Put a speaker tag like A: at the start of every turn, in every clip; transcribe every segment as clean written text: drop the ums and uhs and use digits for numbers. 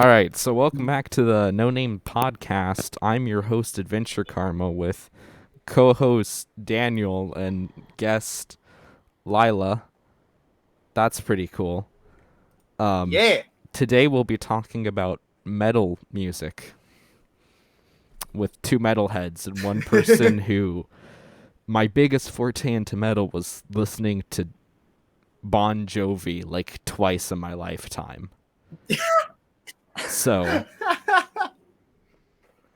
A: All right, so welcome back to the No Name Podcast. I'm your host, AdventureKarma, with co-host Daniel and guest Lilah. That's pretty cool. Um,
B: Yeah.
A: Today we'll be talking about metal music with two metalheads and one person who my biggest forte into metal was listening to Bon Jovi like twice in my lifetime. So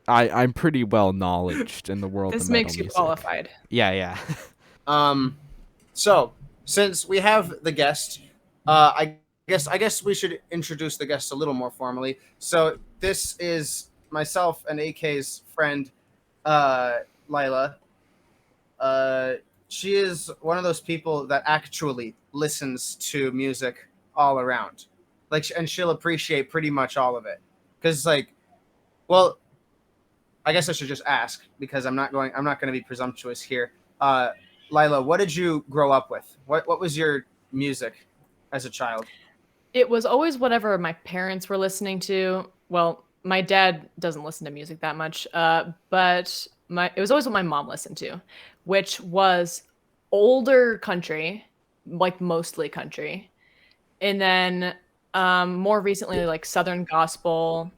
A: I'm pretty well knowledged in the world of
C: This
A: metal
C: makes you
A: music.
C: qualified.
A: Yeah, yeah.
B: um. So since we have the guest, I guess we should introduce the guest a little more formally. So this is myself and AK's friend, uh, Lilah. Uh, she is one of those people that actually listens to music all around, and she'll appreciate pretty much all of it. Because well, I guess I should just ask because I'm not going to be presumptuous here. Uh, Lilah, what did you grow up with? What was your music as a child?
C: It was always whatever my parents were listening to. Well, my dad doesn't listen to music that much, but it was always what my mom listened to, which was older country, like mostly country, and then more recently like Southern gospel.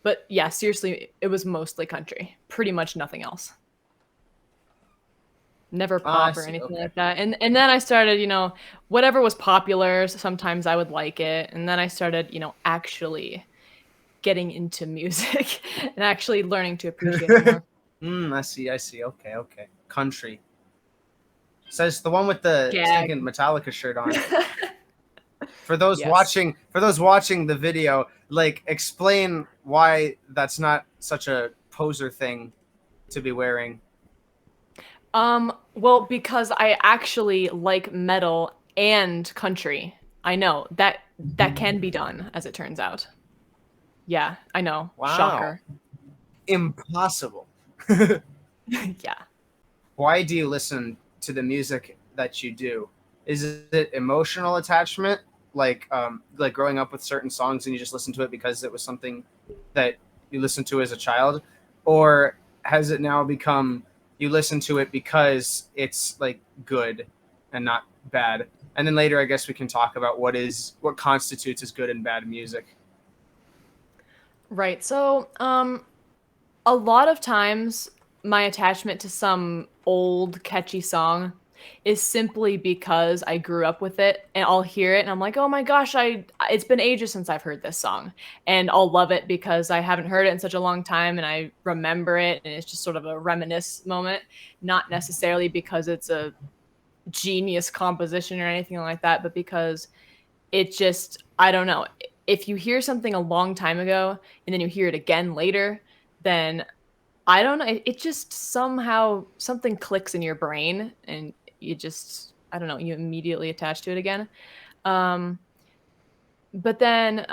C: But yeah, seriously, it was mostly country, pretty much nothing else. Never
B: Ah, I
C: pop or
B: see.
C: anything
B: Okay.
C: like that. And then I started, whatever was popular, sometimes I would like it. And then I started, actually getting into music and actually learning to appreciate it more.
B: I see. I see. Okay. Okay. Country says the one with the
C: Gag.
B: stinking Metallica shirt on. For those
C: Yes.
B: watching the video, explain why that's not such a poser thing to be wearing.
C: Well, because I actually like metal and country. I know that can be done, as it turns out. Yeah, I know.
B: Wow.
C: Shocker.
B: Impossible.
C: Yeah.
B: Why do you listen to the music that you do? Is it emotional attachment, like growing up with certain songs and you just listen to it because it was something that you listened to as a child, or has it now become you listen to it because it's like good and not bad? And then later, I guess we can talk about what constitutes as good and bad music.
C: Right. So, a lot of times my attachment to some old catchy song is simply because I grew up with it and I'll hear it and I'm like, "Oh my gosh, I it's been ages since I've heard this song." And I'll love it because I haven't heard it in such a long time and I remember it and it's just sort of a reminisce moment, not necessarily because it's a genius composition or anything like that, but because it just I don't know. If you hear something a long time ago and then you hear it again later, then I don't know. It just somehow something clicks in your brain and you just I don't know, you immediately attach to it again. Um but then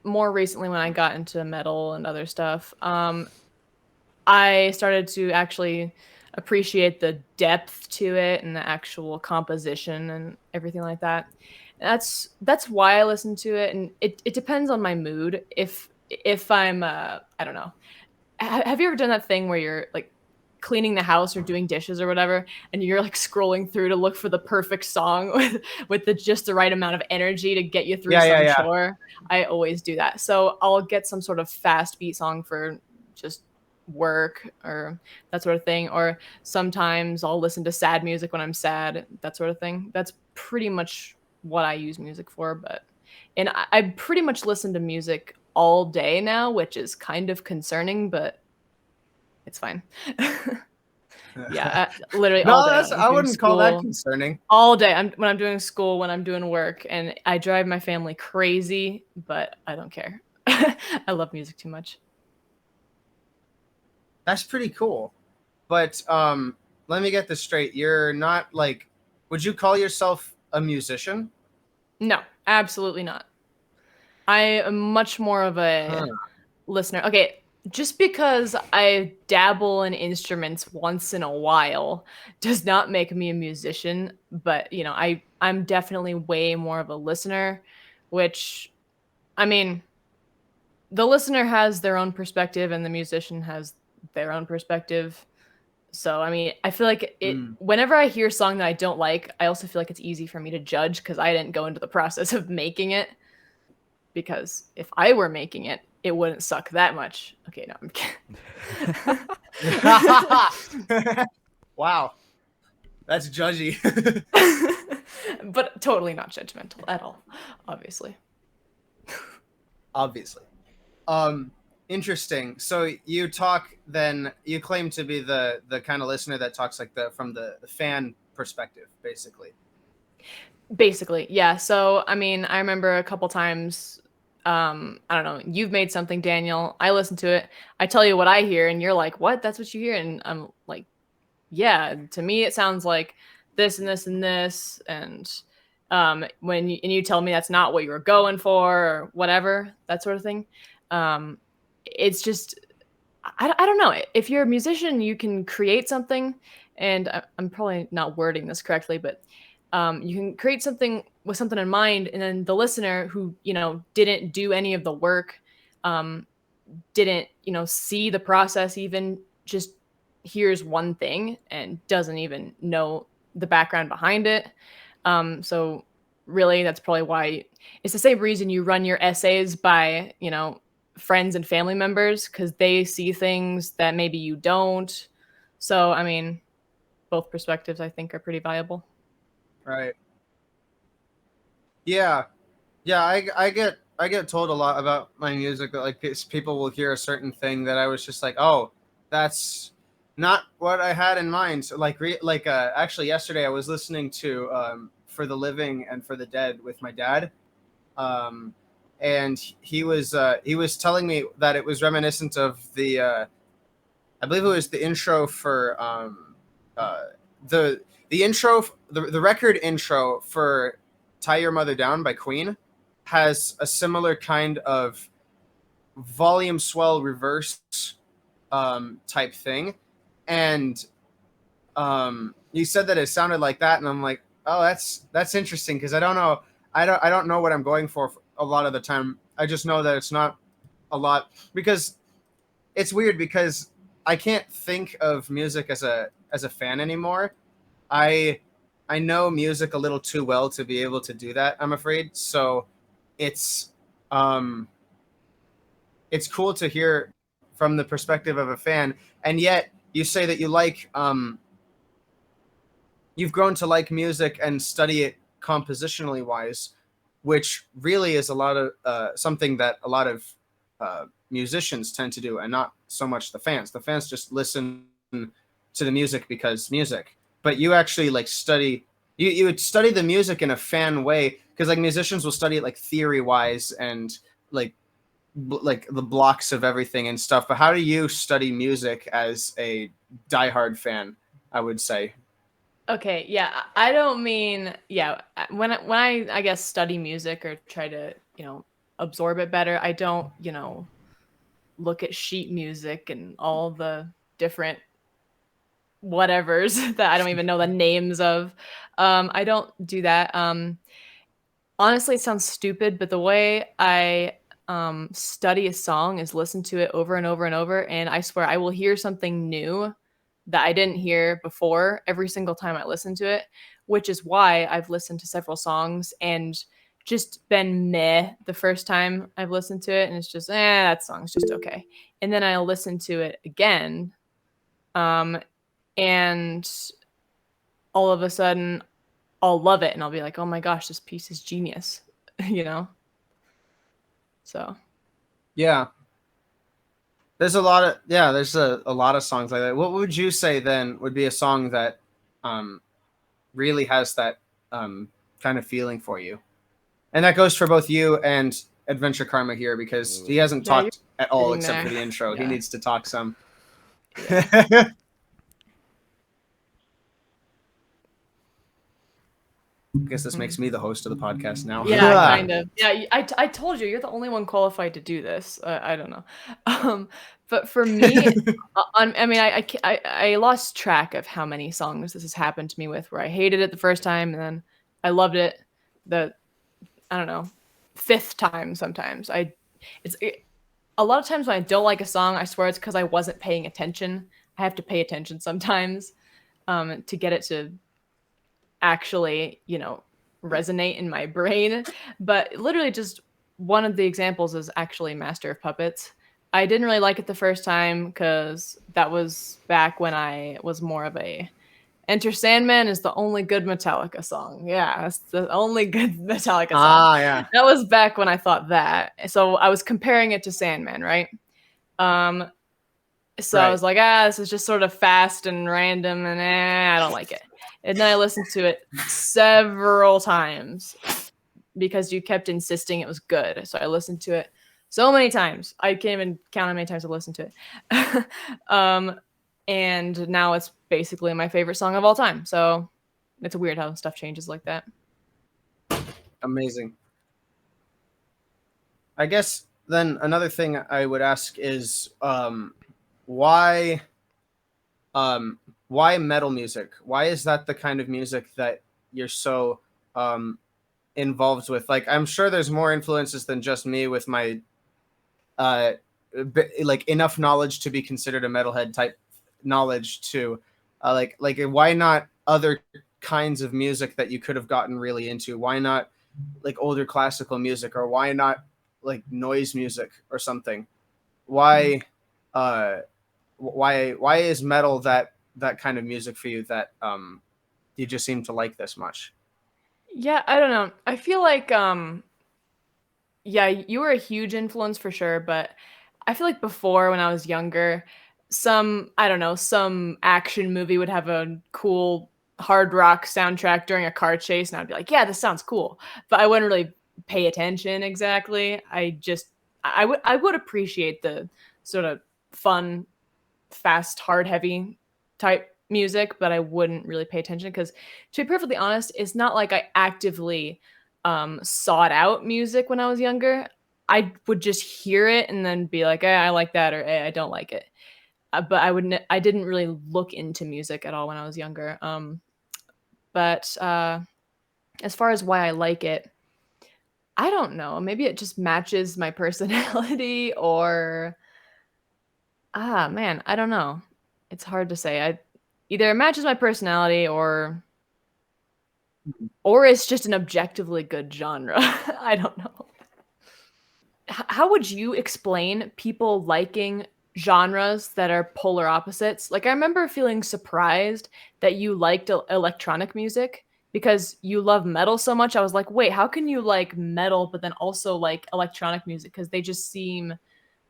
C: more recently when I got into metal and other stuff, I started to actually appreciate the depth to it and the actual composition and everything like that. That's why I listen to it and it depends on my mood. If I'm I don't know, have you ever done that thing where you're like cleaning the house or doing dishes or whatever and you're like scrolling through to look for the perfect song with the just the right amount of energy to get you through
B: Yeah, yeah,
C: some
B: yeah.
C: chore? I always do that. So I'll get some sort of fast beat song for just work or that sort of thing, or sometimes I'll listen to sad music when I'm sad, that sort of thing. That's pretty much what I use music for. But and I pretty much listen to music all day now, which is kind of concerning, but it's fine. Yeah, literally all
B: No,
C: day
B: that's
C: when I'm
B: I
C: doing
B: wouldn't call that
C: school.
B: concerning.
C: All day. When I'm doing school, when I'm doing work, and I drive my family crazy, but I don't care. I love music too much.
B: That's pretty cool. But let me get this straight. You're not like, would you call yourself a musician?
C: No, absolutely not. I am much more of
B: Huh.
C: a listener. Okay, just because I dabble in instruments once in a while does not make me a musician, but I'm definitely way more of a listener, which I mean, the listener has their own perspective and the musician has their own perspective. So, I mean, I feel like whenever I hear a song that I don't like, I also feel like it's easy for me to judge because I didn't go into the process of making it. Because if I were making it, it wouldn't suck that much. Okay, no, I'm kidding.
B: Wow. That's judgy.
C: But totally not judgmental at all, obviously.
B: Obviously. Interesting. So you claim to be the kind of listener that talks like from the fan perspective, basically.
C: Basically, yeah. So, I mean, I remember a couple times, I don't know, you've made something, Daniel. I listen to it. I tell you what I hear, and you're like, what? That's what you hear? And I'm like, yeah, to me, it sounds like this and this and this. And when you tell me that's not what you were going for or whatever, that sort of thing. It's just, I don't know. If you're a musician, you can create something. And I'm probably not wording this correctly, but you can create something with something in mind, and then the listener who didn't do any of the work, didn't see the process, even just hears one thing and doesn't even know the background behind it. So really, that's probably why it's the same reason you run your essays by friends and family members, because they see things that maybe you don't. So I mean, both perspectives I think are pretty viable.
B: Right. Yeah. Yeah, I get told a lot about my music that like people will hear a certain thing that I was just like, oh, that's not what I had in mind. So actually yesterday I was listening to For the Living and For the Dead with my dad, and he was telling me that it was reminiscent of the I believe it was the intro for the intro, the record intro for Tie Your Mother Down by Queen has a similar kind of volume swell reverse type thing. And you said that it sounded like that, and I'm like, oh, that's interesting, because I don't know what I'm going for a lot of the time. I just know that it's not a lot, because it's weird, because I can't think of music as a fan anymore. I know music a little too well to be able to do that, I'm afraid. So it's cool to hear from the perspective of a fan, and yet you say that you've grown to like music and study it compositionally wise, which really is a lot of something that a lot of musicians tend to do, and not so much the fans. The fans just listen to the music because music, but you actually like study. You would study the music in a fan way, because like musicians will study it like theory wise and like the blocks of everything and stuff. But how do you study music as a diehard fan, I would say?
C: Okay, yeah, I don't mean, yeah, when I guess study music or try to, absorb it better, I don't, look at sheet music and all the different whatevers that I don't even know the names of. I don't do that. Honestly, it sounds stupid, but the way I study a song is listen to it over and over and over, and I swear I will hear something new that I didn't hear before every single time I listen to it, which is why I've listened to several songs and just been meh the first time I've listened to it, and it's just, that song's just okay. And then I'll listen to it again, and all of a sudden I'll love it, and I'll be like, oh my gosh, this piece is genius, So.
B: Yeah. There's a lot of songs like that. What would you say then would be a song that really has that kind of feeling for you? And that goes for both you and AdventureKarma here, because he hasn't talked at all except for the intro. Yeah. He needs to talk some. Yeah. I guess this makes me the host of the podcast now.
C: Yeah, kind of. Yeah, I told you, you're the only one qualified to do this. I don't know. But for me, I mean, I lost track of how many songs this has happened to me with, where I hated it the first time and then I loved it I don't know, fifth time sometimes. a lot of times when I don't like a song, I swear it's because I wasn't paying attention. I have to pay attention sometimes to get it to actually, resonate in my brain. But literally, just one of the examples is actually Master of Puppets. I didn't really like it the first time because that was back when I was more of a Enter Sandman is the only good Metallica song. Yeah, that's the only good Metallica song.
B: Ah, yeah.
C: That was back when I thought that. So I was comparing it to Sandman, right? Um, so I
B: Right.
C: was like, this is just sort of fast and random, and I don't like it. And then I listened to it several times because you kept insisting it was good. So I listened to it so many times. I can't even count how many times I listened to it. And now it's basically my favorite song of all time. So it's weird how stuff changes like that.
B: Amazing. I guess then another thing I would ask is why why metal music? Why is that the kind of music that you're so um, involved with? Like, I'm sure there's more influences than just me with my uh, like enough knowledge to be considered a metalhead type knowledge to like why not other kinds of music that you could have gotten really into? Why not like older classical music, or why not like noise music or something? Why why is metal that kind of music for you that you just seem to like this much?
C: Yeah, I don't know. I feel like yeah, you were a huge influence for sure, but I feel like before when I was younger, I don't know, some action movie would have a cool hard rock soundtrack during a car chase, and I'd be like, yeah, this sounds cool. But I wouldn't really pay attention exactly. I would appreciate the sort of fun, fast, hard, heavy type music, but I wouldn't really pay attention because, to be perfectly honest, it's not like I actively sought out music when I was younger. I would just hear it and then be like, I like that, or I don't like it. But I didn't really look into music at all when I was younger. But as far as why I like it, I don't know. Maybe it just matches my personality, or man, I don't know. It's hard to say. I Either it matches my personality, or it's just an objectively good genre. I don't know. How would you explain people liking genres that are polar opposites? Like, I remember feeling surprised that you liked electronic music because you love metal so much. I was like, wait, how can you like metal but then also like electronic music? Because they just seem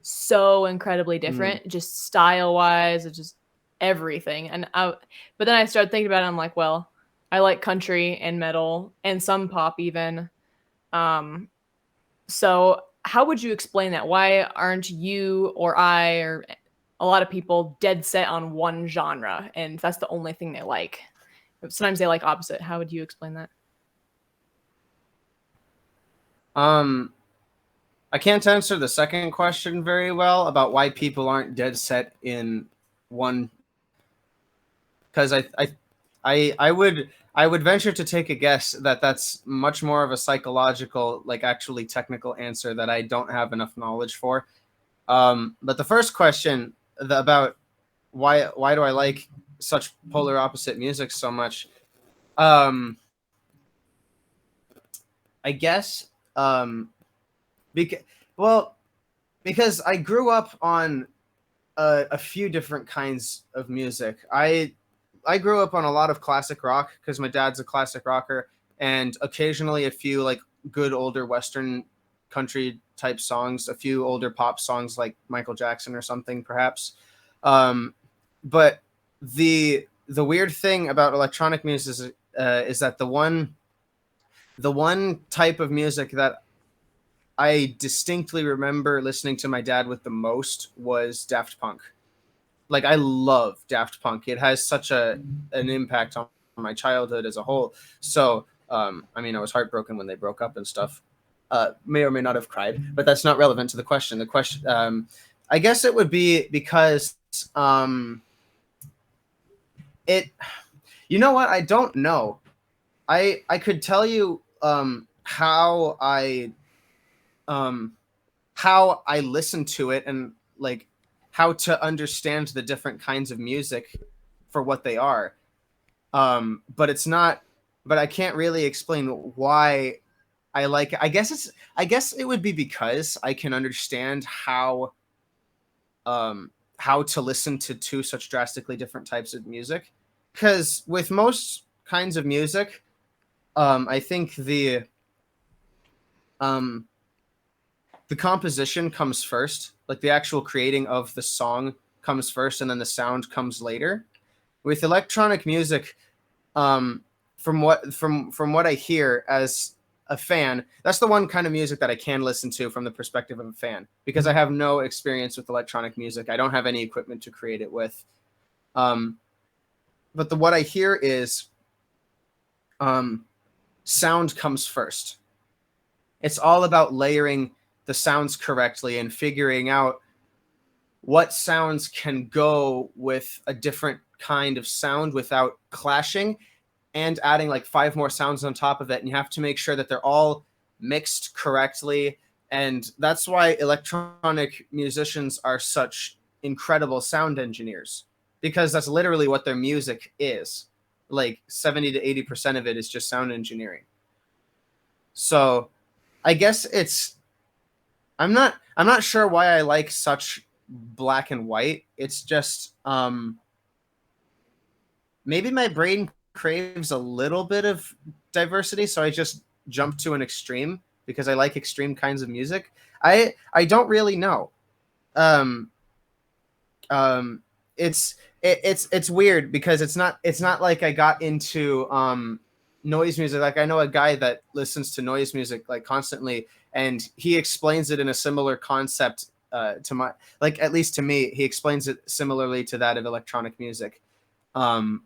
C: so incredibly
B: Mm.
C: different, just style wise, just everything. But then I started thinking about it. I'm like, well, I like country and metal and some pop even. Um, so how would you explain that? Why aren't you or I or a lot of people dead set on one genre and that's the only thing they like? Sometimes they like opposite. How would you explain that?
B: Um, I can't answer the second question very well about why people aren't dead set in one, because I would venture to take a guess that that's much more of a psychological, like actually technical answer that I don't have enough knowledge for. But the first question about why do I like such polar opposite music so much? Um, I guess because well because I grew up on a few different kinds of music. I grew up on a lot of classic rock because my dad's a classic rocker, and occasionally a few like good older Western country type songs, a few older pop songs like Michael Jackson or something, perhaps. Um, but the weird thing about electronic music is that the one type of music that I distinctly remember listening to my dad with the most was Daft Punk. Like, I love Daft Punk. It has such an impact on my childhood as a whole. So I mean, I was heartbroken when they broke up and stuff. May or may not have cried, but that's not relevant to the question. The question, I guess, it would be because it. You know what? I don't know. I could tell you how I um how I listen to it and like how to understand the different kinds of music for what they are. But it's not. But I can't really explain why I like it. I guess it would be because I can understand how to listen to two such drastically different types of music. Because with most kinds of music, I think um, the composition comes first, like the actual creating of the song comes first, and then the sound comes later. With electronic music, um, from what I hear as a fan, that's the one kind of music that I can listen to from the perspective of a fan because I have no experience with electronic music. I don't have any equipment to create it with. Um, but what I hear is um, sound comes first. It's all about layering the sounds correctly and figuring out what sounds can go with a different kind of sound without clashing and adding like 5 more sounds on top of it. And you have to make sure that they're all mixed correctly. And that's why electronic musicians are such incredible sound engineers, because that's literally what their music is. Like 70 to 80% of it is just sound engineering. So I guess I'm not sure why I like such black and white. It's just maybe my brain craves a little bit of diversity, so I just jump to an extreme because I like extreme kinds of music. I don't really know. Um it's weird because it's not like I got into noise music. Like I know a guy that listens to noise music like constantly, and he explains it in a similar concept to my, like, at least to me, he explains it similarly to that of electronic music. Um,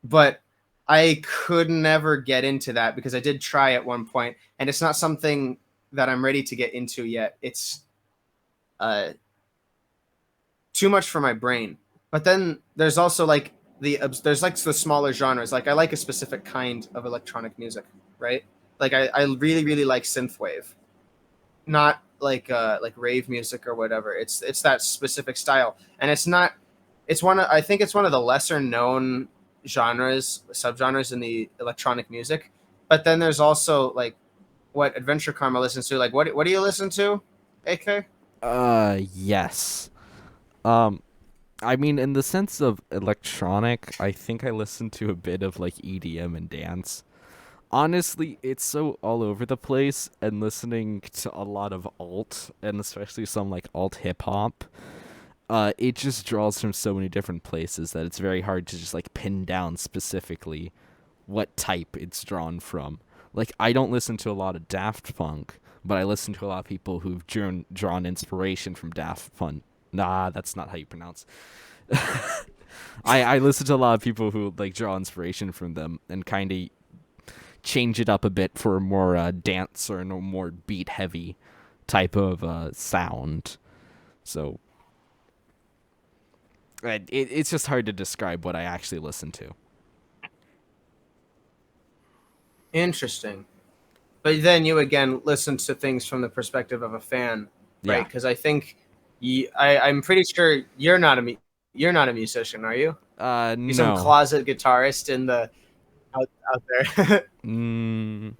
B: but I could never get into that because I did try at one point, and it's not something that I'm ready to get into yet. It's uh, too much for my brain. But then there's also like there's like the smaller genres. Like I like a specific kind of electronic music, right? Like I really really like synthwave, not like rave music or whatever. It's that specific style, and it's not. It's one. I think it's one of the lesser known genres, subgenres in the electronic music. But then there's also like what AdventureKarma listens to. Like what do you listen to, AK?
A: Yes. Um, I mean, in the sense of electronic, I think I listen to a bit of like EDM and dance. Honestly, it's so all over the place, and listening to a lot of alt, and especially some like alt hip hop, it just draws from so many different places that it's very hard to just like pin down specifically what type it's drawn from. Like, I don't listen to a lot of Daft Punk, but I listen to a lot of people who've drawn inspiration from Daft Punk. Nah, that's not how you pronounce. I listen to a lot of people who like draw inspiration from them and kind of change it up a bit for a more dance or a more beat heavy type of sound. So it's just hard to describe what I actually listen to.
B: Interesting. But then you again listen to things from the perspective of a fan, right?
A: Yeah.
B: Because I think I'm pretty sure you're not a musician, are you? You're some
A: No.
B: closet guitarist in the out there.
A: Mm,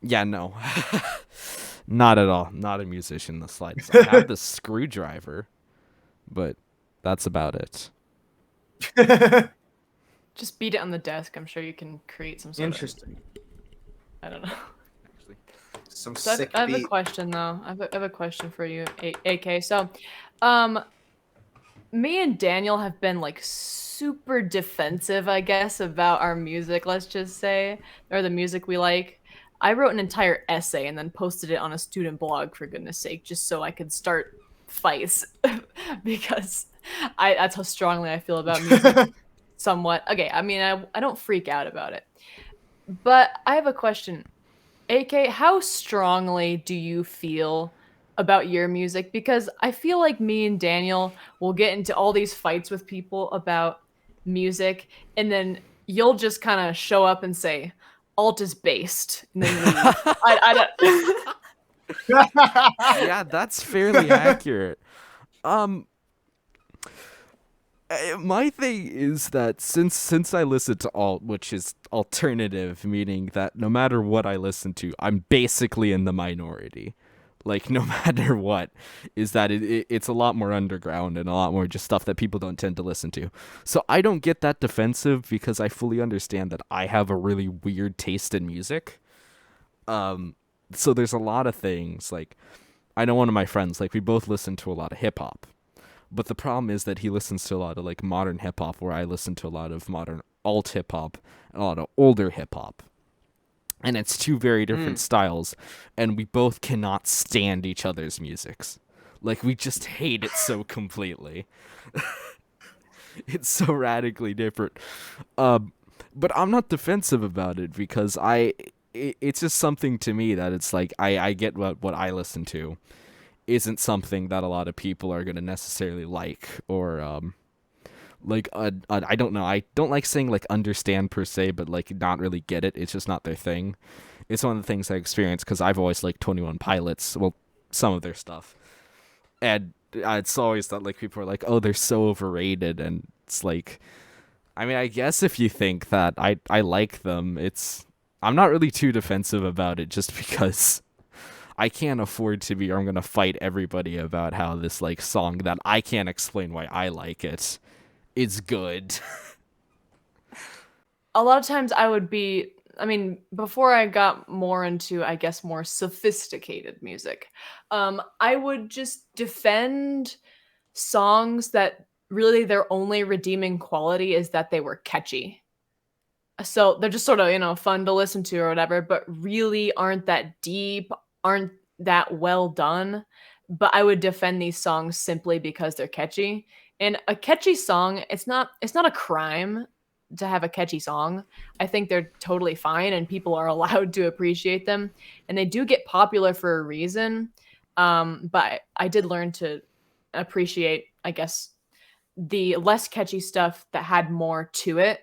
A: yeah, no. Not at all. Not a musician in the slightest. I have the screwdriver, but that's about it.
C: Just beat it on the desk. I'm sure you can create some sort of,
B: Interesting.
C: I don't know.
B: Some
C: So
B: sick
C: I have a
B: beat.
C: question though. I have a question for you, AK. So, me and Daniel have been like super defensive, I guess, about our music, let's just say, or the music we like. I wrote an entire essay and then posted it on a student blog, for goodness sake, just so I could start fights because that's how strongly I feel about music. Somewhat. Okay, I mean, I don't freak out about it. But I have a question. AK, how strongly do you feel about your music? Because I feel like me and Daniel will get into all these fights with people about music, and then you'll just kind of show up and say, alt is based, and then leave. I don't.
A: Yeah, that's fairly accurate. Um, my thing is that since I listen to alt, which is alternative, meaning that no matter what I listen to, I'm basically in the minority. Like no matter what, is that it's a lot more underground and a lot more just stuff that people don't tend to listen to. So I don't get that defensive because I fully understand that I have a really weird taste in music. So there's a lot of things like I know one of my friends, like we both listen to a lot of hip hop. But the problem is that he listens to a lot of like modern hip hop, where I listen to a lot of modern alt hip hop and a lot of older hip hop. And it's two very different styles, and we both cannot stand each other's musics. Like we just hate it so completely. It's so radically different. But I'm not defensive about it because it's just something to me that it's like I get what I listen to isn't something that a lot of people are going to necessarily like or I don't know. I don't like saying like understand per se, but like not really get it. It's just not their thing. It's one of the things I experienced because I've always liked 21 Pilots. Well, some of their stuff, and it's always that like people are like, oh, they're so overrated, and it's like, I mean, I guess if you think that I like them, I'm not really too defensive about it just because I can't afford to be, or I'm gonna fight everybody about how this like song that I can't explain why I like it is good.
C: A lot of times I mean, before I got more into, I guess, more sophisticated music, I would just defend songs that really their only redeeming quality is that they were catchy. So they're just sort of, fun to listen to or whatever, but really aren't that deep, aren't that well done. But I would defend these songs simply because they're catchy. And a catchy song, it's not a crime to have a catchy song. I think they're totally fine and people are allowed to appreciate them. And they do get popular for a reason. But I did learn to appreciate, I guess, the less catchy stuff that had more to it.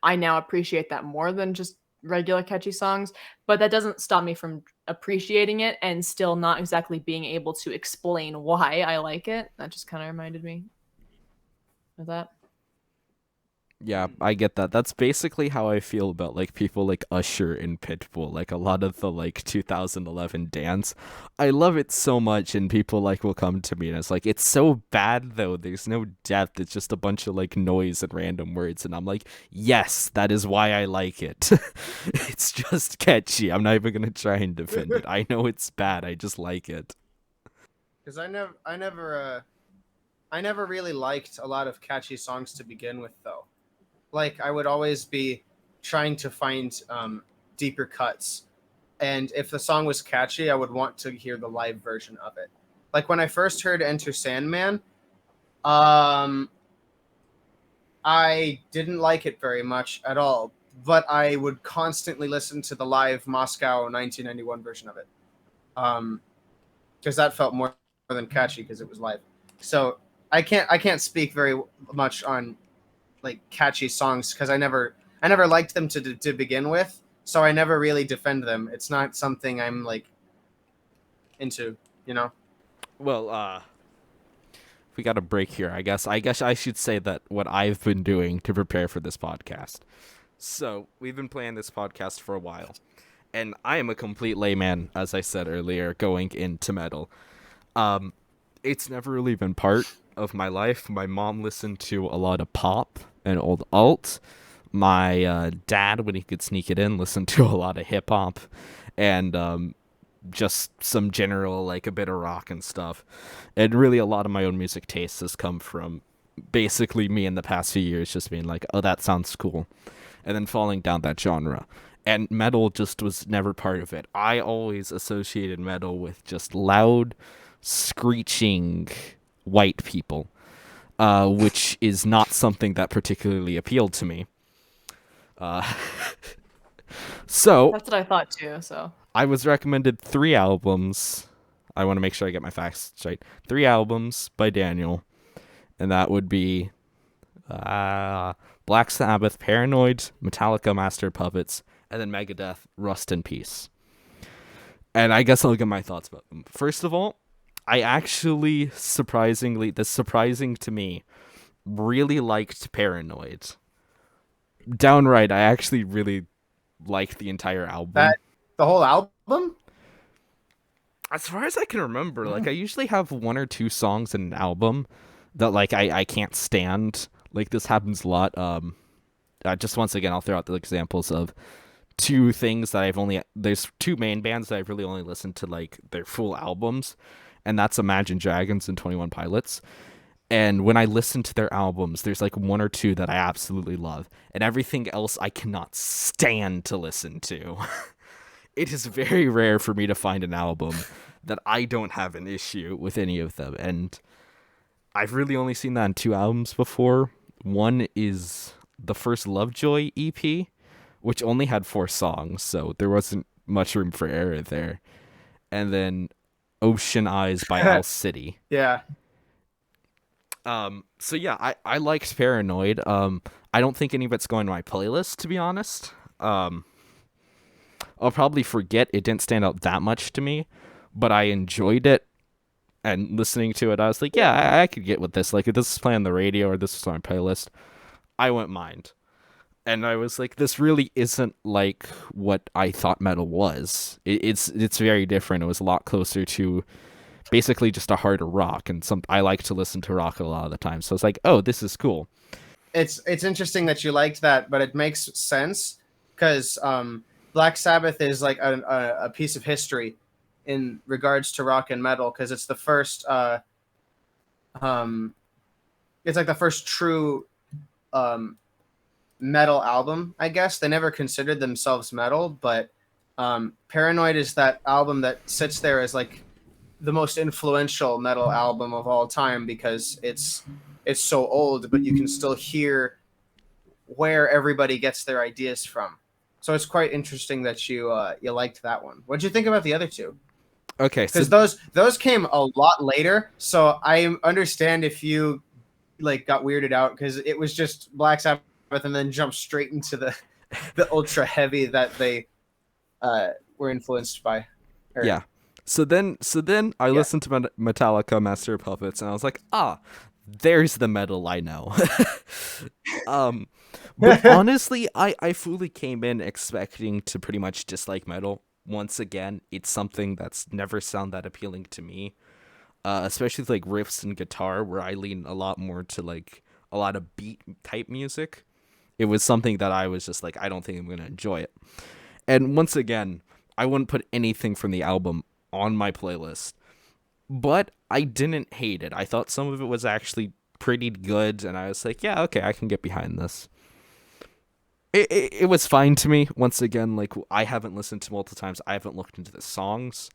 C: I now appreciate that more than just regular catchy songs, but that doesn't stop me from appreciating it and still not exactly being able to explain why I like it. That just kind of reminded me of that.
A: Yeah, I get that. That's basically how I feel about like people like Usher and Pitbull, like a lot of the like 2011 dance. I love it so much and people like will come to me and it's like it's so bad though. There's no depth. It's just a bunch of like noise and random words and I'm like, "Yes, that is why I like it." It's just catchy. I'm not even going to try and defend it. I know it's bad. I just like it.
B: Because I never really liked a lot of catchy songs to begin with, though. Like I would always be trying to find deeper cuts, and if the song was catchy, I would want to hear the live version of it. Like when I first heard Enter Sandman, um, I didn't like it very much at all, but I would constantly listen to the live Moscow 1991 version of it, because that felt more than catchy because it was live. So I can't speak very much on like catchy songs because I never liked them to begin with, so I never really defend them. It's not something I'm like into, you know.
A: Well, we got a break here. I guess I should say that what I've been doing to prepare for this podcast. So, we've been playing this podcast for a while. And I am a complete layman, as I said earlier, going into metal. It's never really been part of my life. My mom listened to a lot of pop and old alt. My dad, when he could sneak it in, listened to a lot of hip hop and just some general, like a bit of rock and stuff. And really, a lot of my own music tastes has come from basically me in the past few years just being like, oh, that sounds cool. And then falling down that genre. And metal just was never part of it. I always associated metal with just loud, screeching white people, which is not something that particularly appealed to me. Uh, so
C: That's what I thought too. So
A: I was recommended 3 albums. I want to make sure I get my facts straight. 3 albums by Daniel, and that would be Black Sabbath, Paranoid, Metallica, Master of Puppets, and then Megadeth, Rust in Peace. And I guess I'll get my thoughts about them. First of all, I actually surprising to me, really liked Paranoid. Downright, I actually really liked the entire album.
B: The whole album?
A: As far as I can remember, like I usually have one or two songs in an album that like I can't stand. Like this happens a lot. Just once again, I'll throw out the examples of two things that there's two main bands that I've really only listened to like their full albums, and that's Imagine Dragons and 21 Pilots. And when I listen to their albums, there's like one or two that I absolutely love, and everything else I cannot stand to listen to. It is very rare for me to find an album that I don't have an issue with any of them. And I've really only seen that on two albums before. One is the first Lovejoy EP, which only had 4 songs, so there wasn't much room for error there. And then Ocean Eyes by Owl City.
B: Yeah.
A: So yeah, I liked Paranoid. I don't think any of it's going to my playlist, to be honest. I'll probably forget. It didn't stand out that much to me, but I enjoyed it. And listening to it, I was like, yeah, I could get with this. Like, if this is playing on the radio or this is on my playlist, I wouldn't mind. And I was like, this really isn't like what I thought metal was. It's very different. It was a lot closer to basically just a harder rock. And I like to listen to rock a lot of the time. So it's like, oh, this is cool.
B: It's interesting that you liked that, but it makes sense because Black Sabbath is like a piece of history in regards to rock and metal because it's the first it's like the first true metal album, I guess. They never considered themselves metal, but Paranoid is that album that sits there as like the most influential metal album of all time because it's so old, but you can still hear where everybody gets their ideas from. So it's quite interesting that you liked that one. What did you think about the other two?
A: Okay,
B: because those came a lot later. So I understand if you like got weirded out because it was just Black Sabbath and then jumped straight into the ultra heavy that they were influenced by.
A: Yeah. So then I listened to Metallica, Master of Puppets, and I was like, there's the metal I know. But honestly, I fully came in expecting to pretty much dislike metal. Once again, it's something that's never sound that appealing to me, especially like riffs and guitar, where I lean a lot more to like a lot of beat type music. It was something that I was just like, I don't think I'm going to enjoy it. And once again, I wouldn't put anything from the album on my playlist, but I didn't hate it. I thought some of it was actually pretty good, and I was like, yeah, okay, I can get behind this. It was fine to me. Once again, like, I haven't listened to multiple times. I haven't looked into the songs.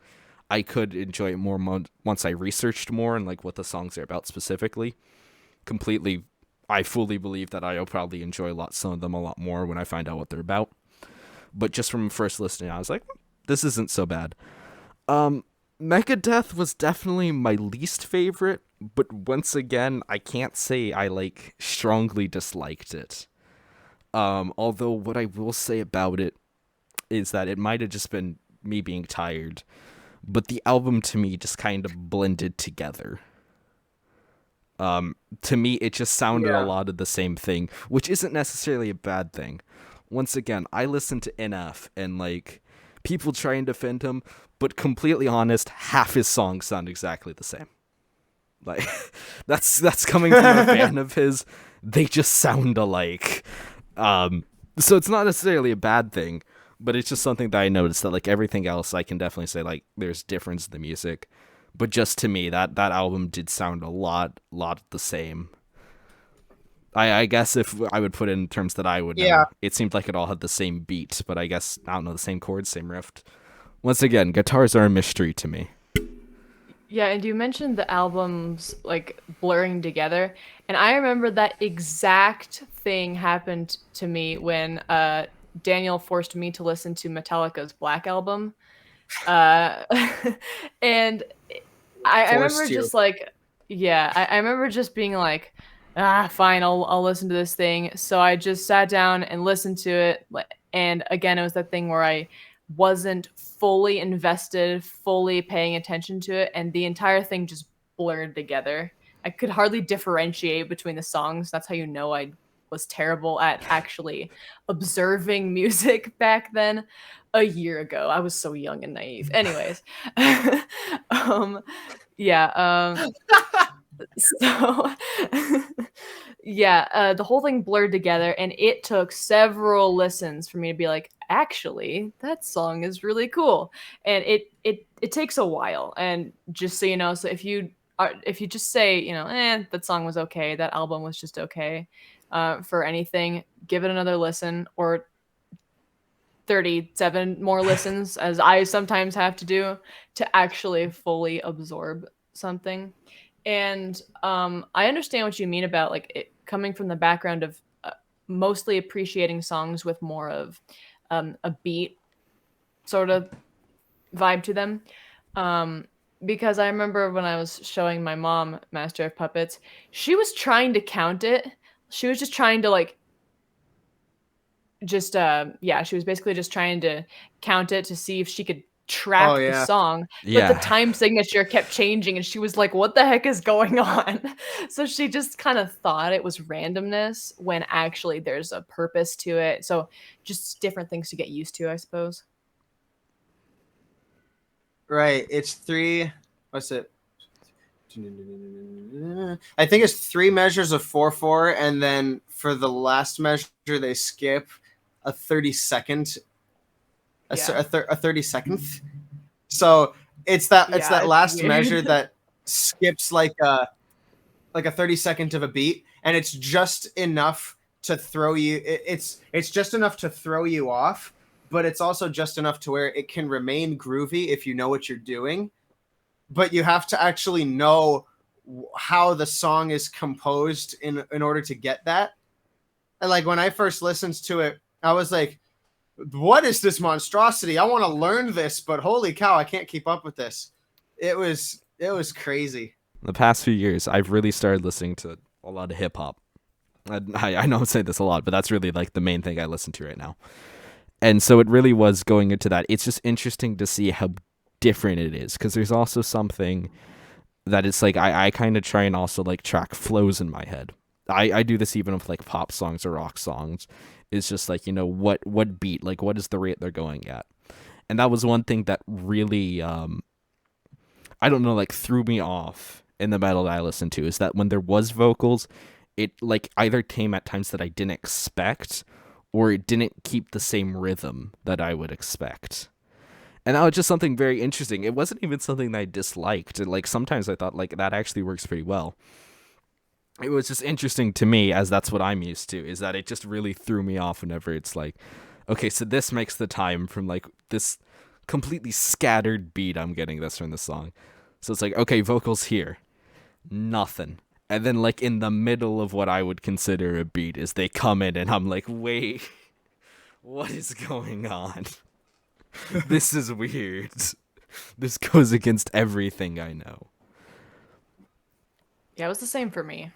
A: I could enjoy it more once I researched more and like what the songs are about specifically. I fully believe that I'll probably enjoy some of them a lot more when I find out what they're about. But just from first listening, I was like, this isn't so bad. Megadeth was definitely my least favorite, but once again, I can't say I like strongly disliked it. Although what I will say about it is that it might have just been me being tired, but the album to me just kind of blended together. To me, it just sounded a lot of the same thing, which isn't necessarily a bad thing. Once again, I listen to NF and like people try and defend him, but completely honest, half his songs sound exactly the same. Like that's coming from a fan of his. They just sound alike. So it's not necessarily a bad thing, but it's just something that I noticed that like everything else I can definitely say like there's difference in the music. But just to me, that album did sound a lot the same. I guess if I would put it in terms that I would know, it seemed like it all had the same beat, but I guess, I don't know, the same chords, same riff. Once again, guitars are a mystery to me.
C: Yeah, and you mentioned the albums like blurring together, and I remember that exact thing happened to me when Daniel forced me to listen to Metallica's Black Album. And I remember just like, I remember just being like, fine, I'll listen to this thing. So I just sat down and listened to it. And again, it was that thing where I wasn't fully invested, fully paying attention to it, and the entire thing just blurred together. I could hardly differentiate between the songs. That's how you know I was terrible at actually observing music back then. A year ago, I was so young and naive. Anyways, um, yeah, so yeah, the whole thing blurred together, and it took several listens for me to be like, actually, that song is really cool. And it takes a while. And just so you know, so if you just say, that song was okay, that album was just okay, for anything, give it another listen, or 37 more listens, as I sometimes have to do, to actually fully absorb something. And I understand what you mean about like it coming from the background of mostly appreciating songs with more of a beat sort of vibe to them. Um, because I remember when I was showing my mom Master of Puppets, she was trying to count it. She was just trying to like she was basically just trying to count it to see if she could
B: Oh
C: track the
B: yeah.
C: song, but the
A: Yeah.
C: time signature kept changing and she was like, what the heck is going on? So she just kind of thought it was randomness when actually there's a purpose to it. So just different things to get used to, I suppose.
B: Right. It's three. What's it? I think it's 3 measures of 4/4, and then for the last measure they skip a 30-second, a 30-second. So it's that
C: Yeah, it's
B: last
C: weird.
B: measure that skips like a 30-second of a beat, and it's just enough to throw you. It's just enough to throw you off, but it's also just enough to where it can remain groovy if you know what you're doing. But you have to actually know how the song is composed in order to get that. And like when I first listened to it, I was like, what is this monstrosity? I want to learn this, but holy cow, I can't keep up with this. It was crazy.
A: The past few years, I've really started listening to a lot of hip hop. I know I'm saying this a lot, but that's really like the main thing I listen to right now. And so it really was going into that. It's just interesting to see how different it is, because there's also something that it's like I kind of try and also like track flows in my head. I do this even with like pop songs or rock songs. It's just like, what beat, like what is the rate they're going at. And that was one thing that really I don't know, like threw me off in the metal that I listened to, is that when there was vocals, it like either came at times that I didn't expect, or it didn't keep the same rhythm that I would expect. And that was just something very interesting. It wasn't even something that I disliked. Like sometimes I thought like that actually works pretty well. It was just interesting to me, as that's what I'm used to, is that it just really threw me off whenever it's like, okay, so this makes the time from like this completely scattered beat, I'm getting this from the song. So it's like, okay, vocals here. Nothing. And then like in the middle of what I would consider a beat is they come in and I'm like, wait, what is going on? This is weird. This goes against everything I know.
C: Yeah, it was the same for me.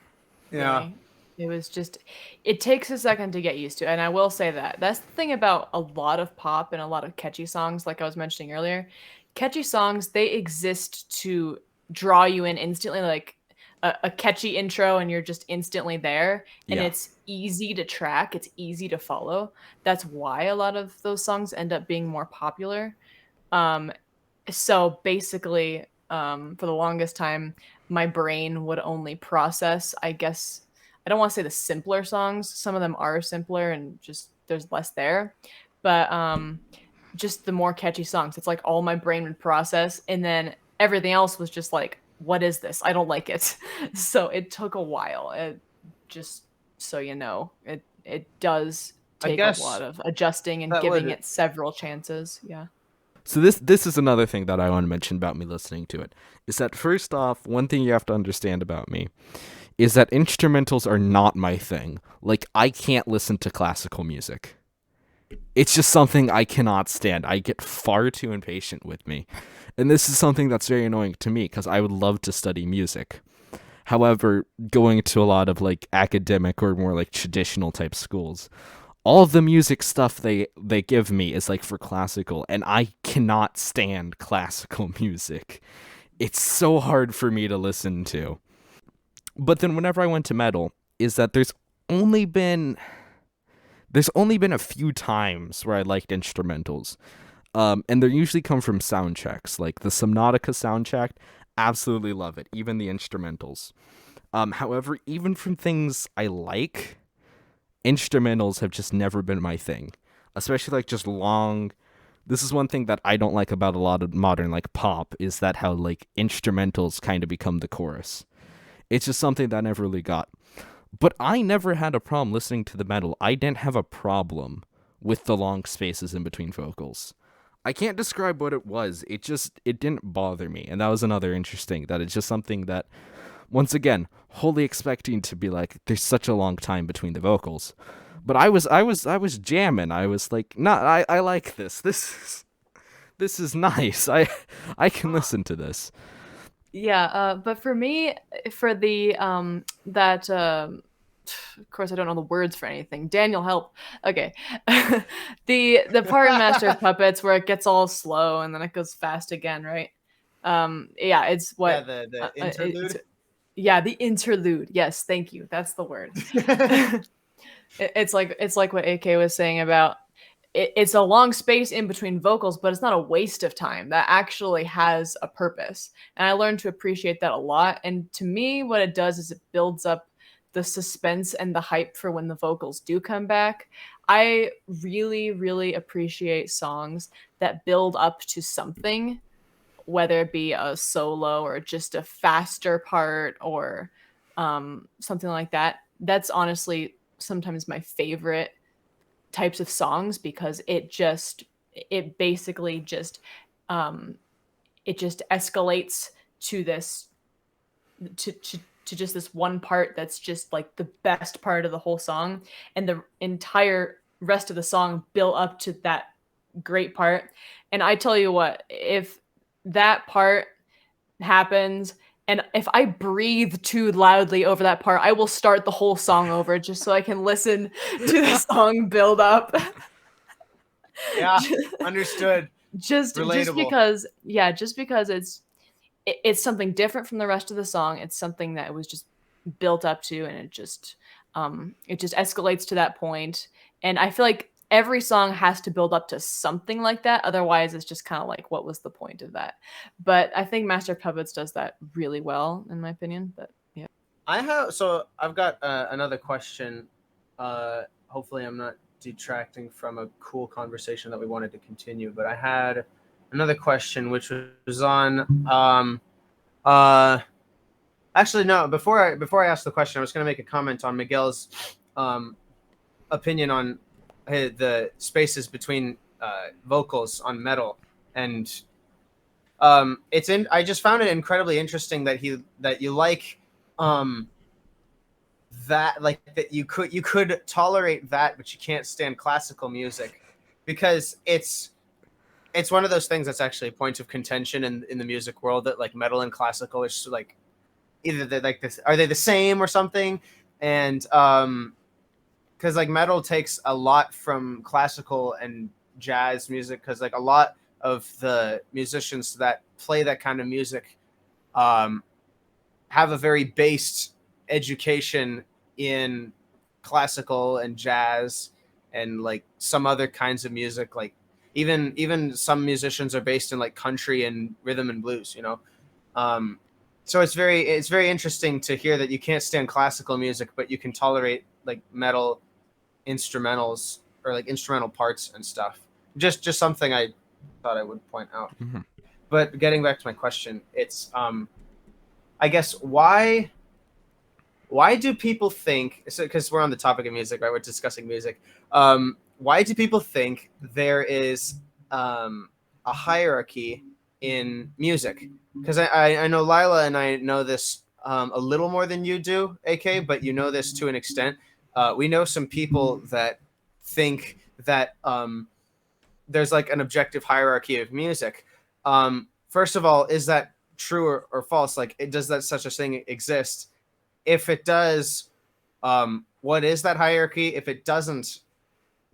B: Yeah.
C: Really. It was just, it takes a second to get used to. And I will say that. That's the thing about a lot of pop and a lot of catchy songs, like I was mentioning earlier. Catchy songs, they exist to draw you in instantly, like a catchy intro, and you're just instantly there. And
A: Yeah.
C: it's easy to track, it's easy to follow. That's why a lot of those songs end up being more popular. Um, so basically, for the longest time, my brain would only process, I guess, I don't want to say the simpler songs. Some of them are simpler and just there's less there. But just the more catchy songs. It's like all my brain would process, and then everything else was just like, what is this? I don't like it. So it took a while. Just so you know, it does
B: I
C: take a
B: guess
C: lot of adjusting and
B: that
C: giving
B: would
C: it several chances. Yeah.
A: So this is another thing that I want to mention about me listening to it, is that first off, one thing you have to understand about me is that instrumentals are not my thing. Like, I can't listen to classical music. It's just something I cannot stand. I get far too impatient with me. And this is something that's very annoying to me, because I would love to study music. However, going to a lot of like academic or more like traditional type schools, all the music stuff they give me is like for classical, and I cannot stand classical music. It's so hard for me to listen to. But then whenever I went to metal, is that only been there's only been a few times where I liked instrumentals. And they usually come from soundtracks, like the Subnautica soundtrack. Absolutely love it, even the instrumentals. However, even from things I like, instrumentals have just never been my thing. Especially like just long. This is one thing that I don't like about a lot of modern like pop, is that how like instrumentals kind of become the chorus. It's just something that I never really got. But I never had a problem listening to the metal. I didn't have a problem with the long spaces in between vocals. I can't describe what it was. It didn't bother me. And that was another interesting, that it's just something that, once again, wholly expecting to be like, there's such a long time between the vocals. But I was jamming. I was like, nah, I like this. This is nice. I can listen to this.
C: Yeah, but for me, for the that of course I don't know the words for anything. Daniel, help. Okay. The part in Master of Puppets where it gets all slow and then it goes fast again, right? Yeah, it's what
B: the interlude.
C: yeah, the interlude. Yes, thank you. That's the word. It's like what AK was saying about it's a long space in between vocals, but it's not a waste of time. That actually has a purpose. And I learned to appreciate that a lot. And to me, what it does is it builds up the suspense and the hype for when the vocals do come back. I really, really appreciate songs that build up to something, whether it be a solo or just a faster part or something like that. That's honestly sometimes my favorite types of songs because it basically just it just escalates to this to just this one part that's just like the best part of the whole song, and the entire rest of the song built up to that great part. And I tell you what, if that part happens and if I breathe too loudly over that part, I will start the whole song over just so I can listen to the song build up.
B: Yeah, understood.
C: Just
B: Relatable.
C: just because it's something different from the rest of the song. It's something that was just built up to, and it just escalates to that point. And I feel like every song has to build up to something like that. Otherwise, it's just kind of like, what was the point of that? But I think Master of Puppets does that really well, in my opinion. But yeah,
B: I've got another question. Hopefully, I'm not detracting from a cool conversation that we wanted to continue. But I had another question, which was on actually no. Before I ask the question, I was going to make a comment on Miguel's opinion on the spaces between vocals on metal, and I just found it incredibly interesting that you like that, like that you could tolerate that, but you can't stand classical music, because it's one of those things that's actually a point of contention in the music world, that like metal and classical are just like either they're like this, are they the same or something? And because like metal takes a lot from classical and jazz music, because like a lot of the musicians that play that kind of music have a very based education in classical and jazz and like some other kinds of music, like even some musicians are based in like country and rhythm and blues, so it's very interesting to hear that you can't stand classical music but you can tolerate like metal instrumentals or like instrumental parts and stuff. Just something I thought I would point out.
A: Mm-hmm.
B: But getting back to my question, it's I guess why do people think, because we're on the topic of music, right? We're discussing music. Why do people think there is a hierarchy in music? Because I know Lilah and I know this a little more than you do, AK, but you know this to an extent. We know some people that think that there's like an objective hierarchy of music. First of all, is that true or false? Like, does that such a thing exist? If it does, what is that hierarchy? If it doesn't,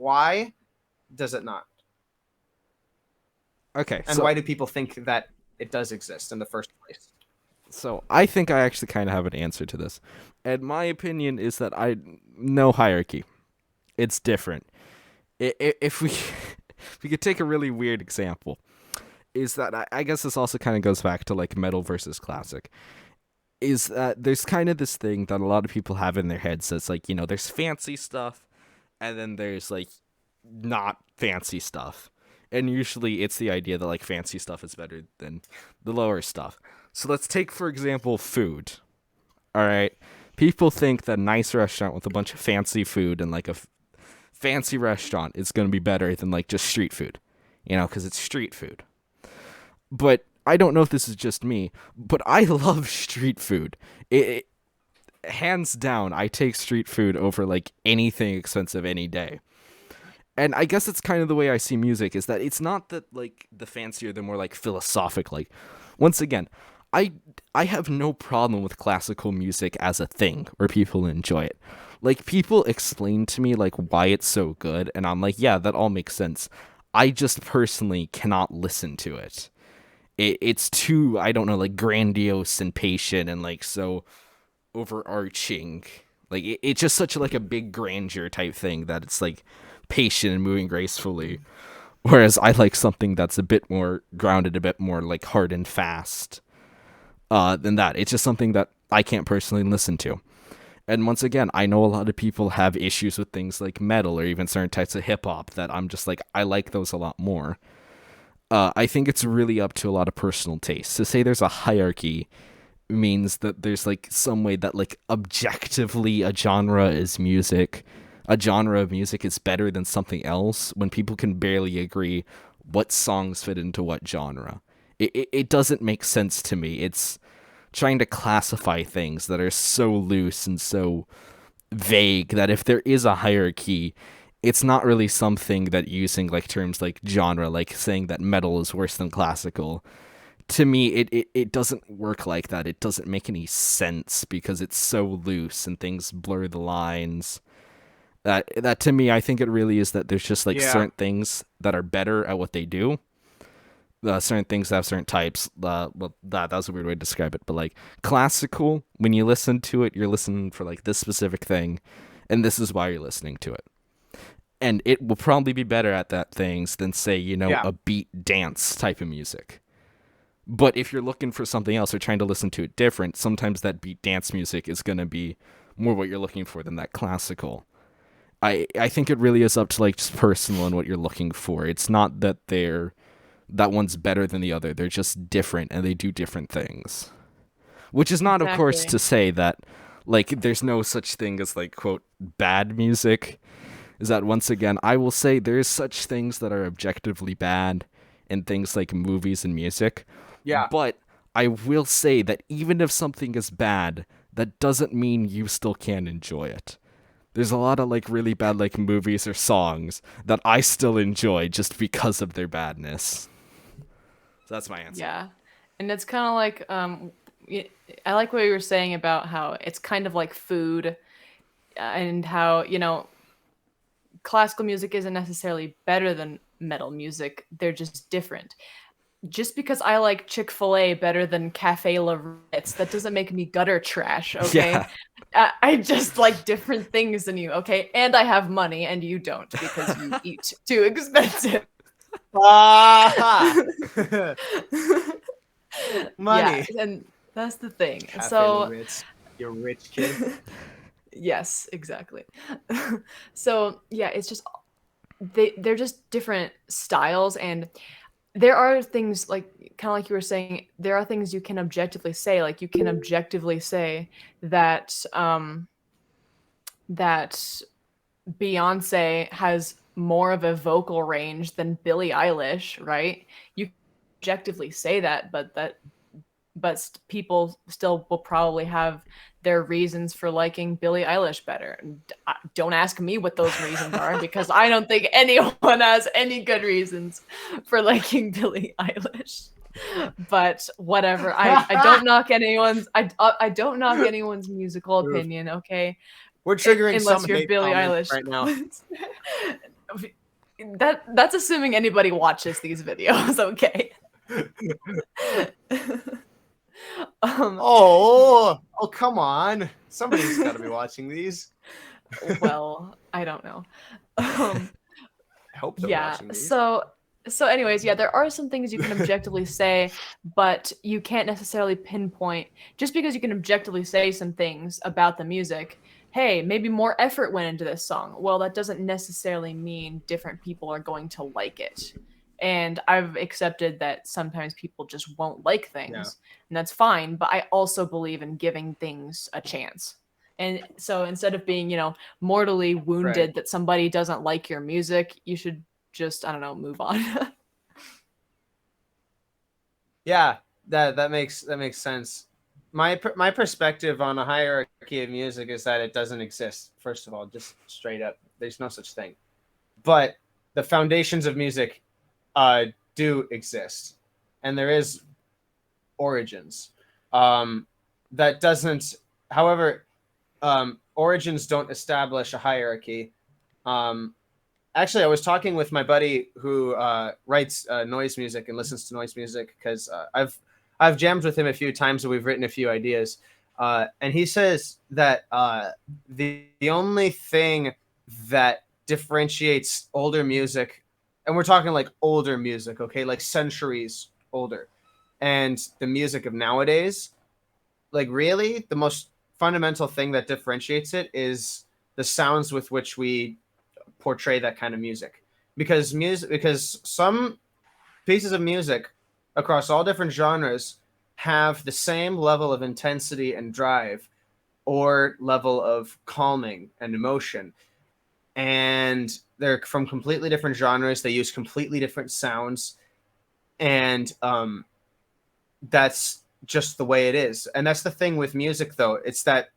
B: Why does it not?
A: Okay,
B: And why do people think that it does exist in the first place?
A: so I think I actually kind of have an answer to this. And my opinion is that no hierarchy. It's different. If we if we could take a really weird example, is that I guess this also kind of goes back to like metal versus classic. Is that there's kind of this thing that a lot of people have in their heads that's like, there's fancy stuff and then there's like not fancy stuff. And usually it's the idea that like fancy stuff is better than the lower stuff. So let's take, for example, food. All right. People think that a nice restaurant with a bunch of fancy food and like a fancy restaurant is going to be better than like just street food, because it's street food. But I don't know if this is just me, but I love street food. Hands down, I take street food over like anything expensive any day. And I guess it's kind of the way I see music, is that it's not that like the fancier, the more like philosophic. Like, once again, I have no problem with classical music as a thing where people enjoy it. Like, people explain to me like why it's so good, and I'm like, yeah, that all makes sense. I just personally cannot listen to it. It's too, I don't know, like grandiose and patient and like so overarching. Like it's just such like a big grandeur type thing that it's like patient and moving gracefully. Whereas I like something that's a bit more grounded, a bit more like hard and fast than that. It's just something that I can't personally listen to. And once again, I know a lot of people have issues with things like metal or even certain types of hip hop that I'm just like, I like those a lot more. I think it's really up to a lot of personal taste. To say there's a hierarchy means that there's like some way that like objectively a genre of music is better than something else when people can barely agree what songs fit into what genre. It doesn't make sense to me. It's trying to classify things that are so loose and so vague that if there is a hierarchy, it's not really something that using like terms like genre, like saying that metal is worse than classical. To me, it doesn't work like that. It doesn't make any sense because it's so loose and things blur the lines. That to me, I think it really is that there's just like certain things that are better at what they do. Certain things that have certain types. Well, that was a weird way to describe it, but like classical, when you listen to it, you're listening for like this specific thing, and this is why you're listening to it. And it will probably be better at that things than say, a beat dance type of music. But if you're looking for something else or trying to listen to it different, sometimes that beat dance music is going to be more what you're looking for than that classical. I think it really is up to like just personal and what you're looking for. It's not that that one's better than the other. They're just different and they do different things. Which is not, of course, to say that like there's no such thing as like, quote, bad music. Is that once again, I will say there's such things that are objectively bad in things like movies and music.
B: Yeah.
A: But I will say that even if something is bad, that doesn't mean you still can't enjoy it. There's a lot of like really bad like movies or songs that I still enjoy just because of their badness. So that's my answer.
C: Yeah. And it's kind of like I like what you were saying about how it's kind of like food and how, classical music isn't necessarily better than metal music. They're just different. Just because I like Chick-fil-A better than Cafe La Ritz, that doesn't make me gutter trash, okay? Yeah. I just like different things than you, okay? And I have money and you don't because you eat too expensive.
B: Money.
C: Yeah, and that's the thing.
B: Cafe
C: so
B: Ritz. You're a rich kid.
C: Yes, exactly. So yeah, it's just they're just different styles, and there are things like kind of like you were saying, there are things you can objectively say, like you can objectively say that that Beyonce has more of a vocal range than Billie Eilish, right? You can objectively say that, but people still will probably have their reasons for liking Billie Eilish better. Don't ask me what those reasons are because I don't think anyone has any good reasons for liking Billie Eilish. But whatever, I don't knock anyone's I don't knock anyone's musical opinion. Okay,
B: We're triggering
C: unless
B: some
C: you're
B: hate
C: Billie
B: comments
C: Eilish
B: right now.
C: That's assuming anybody watches these videos, okay? um,
B: Oh, come on! Somebody's got to be watching these.
C: well, I don't know. Um,
B: I hope they're
C: yeah.
B: watching these.
C: So anyways, yeah, there are some things you can objectively say, but you can't necessarily pinpoint just because you can objectively say some things about the music. Hey, maybe more effort went into this song. Well, that doesn't necessarily mean different people are going to like it. And I've accepted that sometimes people just won't like things, and that's fine, but I also believe in giving things a chance. And so instead of being, mortally wounded that somebody doesn't like your music, you should just, I don't know, move on.
B: Yeah, that makes sense. My perspective on a hierarchy of music is that it doesn't exist. First of all, just straight up, there's no such thing. But the foundations of music do exist, and there is origins. That doesn't, however, origins don't establish a hierarchy. Actually, I was talking with my buddy who writes noise music and listens to noise music because I've jammed with him a few times and we've written a few ideas. And he says that the only thing that differentiates older music, and we're talking like older music, okay, like centuries older, and the music of nowadays, like really, the most fundamental thing that differentiates it is the sounds with which we portray that kind of music, because some pieces of music across all different genres have the same level of intensity and drive or level of calming and emotion, and they're from completely different genres. They use completely different sounds, and that's just the way it is. And that's the thing with music, though. It's that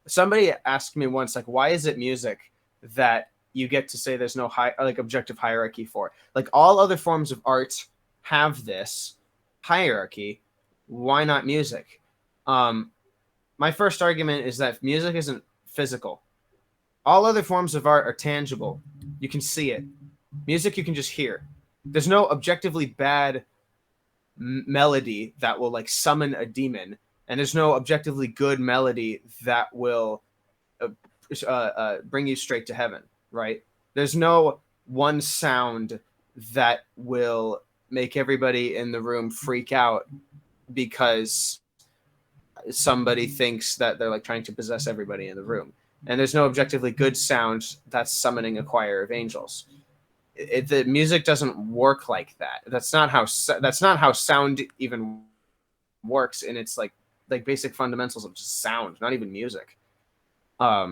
B: somebody asked me once, like, why is it music that you get to say there's no objective hierarchy for? Like, all other forms of art have this hierarchy. Why not music? My first argument is that music isn't physical. All other forms of art are tangible. You can see it. Music you can just hear. There's no objectively bad melody that will like summon a demon, and there's no objectively good melody that will bring you straight to heaven, right? There's no one sound that will make everybody in the room freak out because somebody thinks that they're like trying to possess everybody in the room. And there's no objectively good sound that's summoning a choir of angels. The music doesn't work like that. That's not how sound even works in its like basic fundamentals of just sound, not even music. Yeah,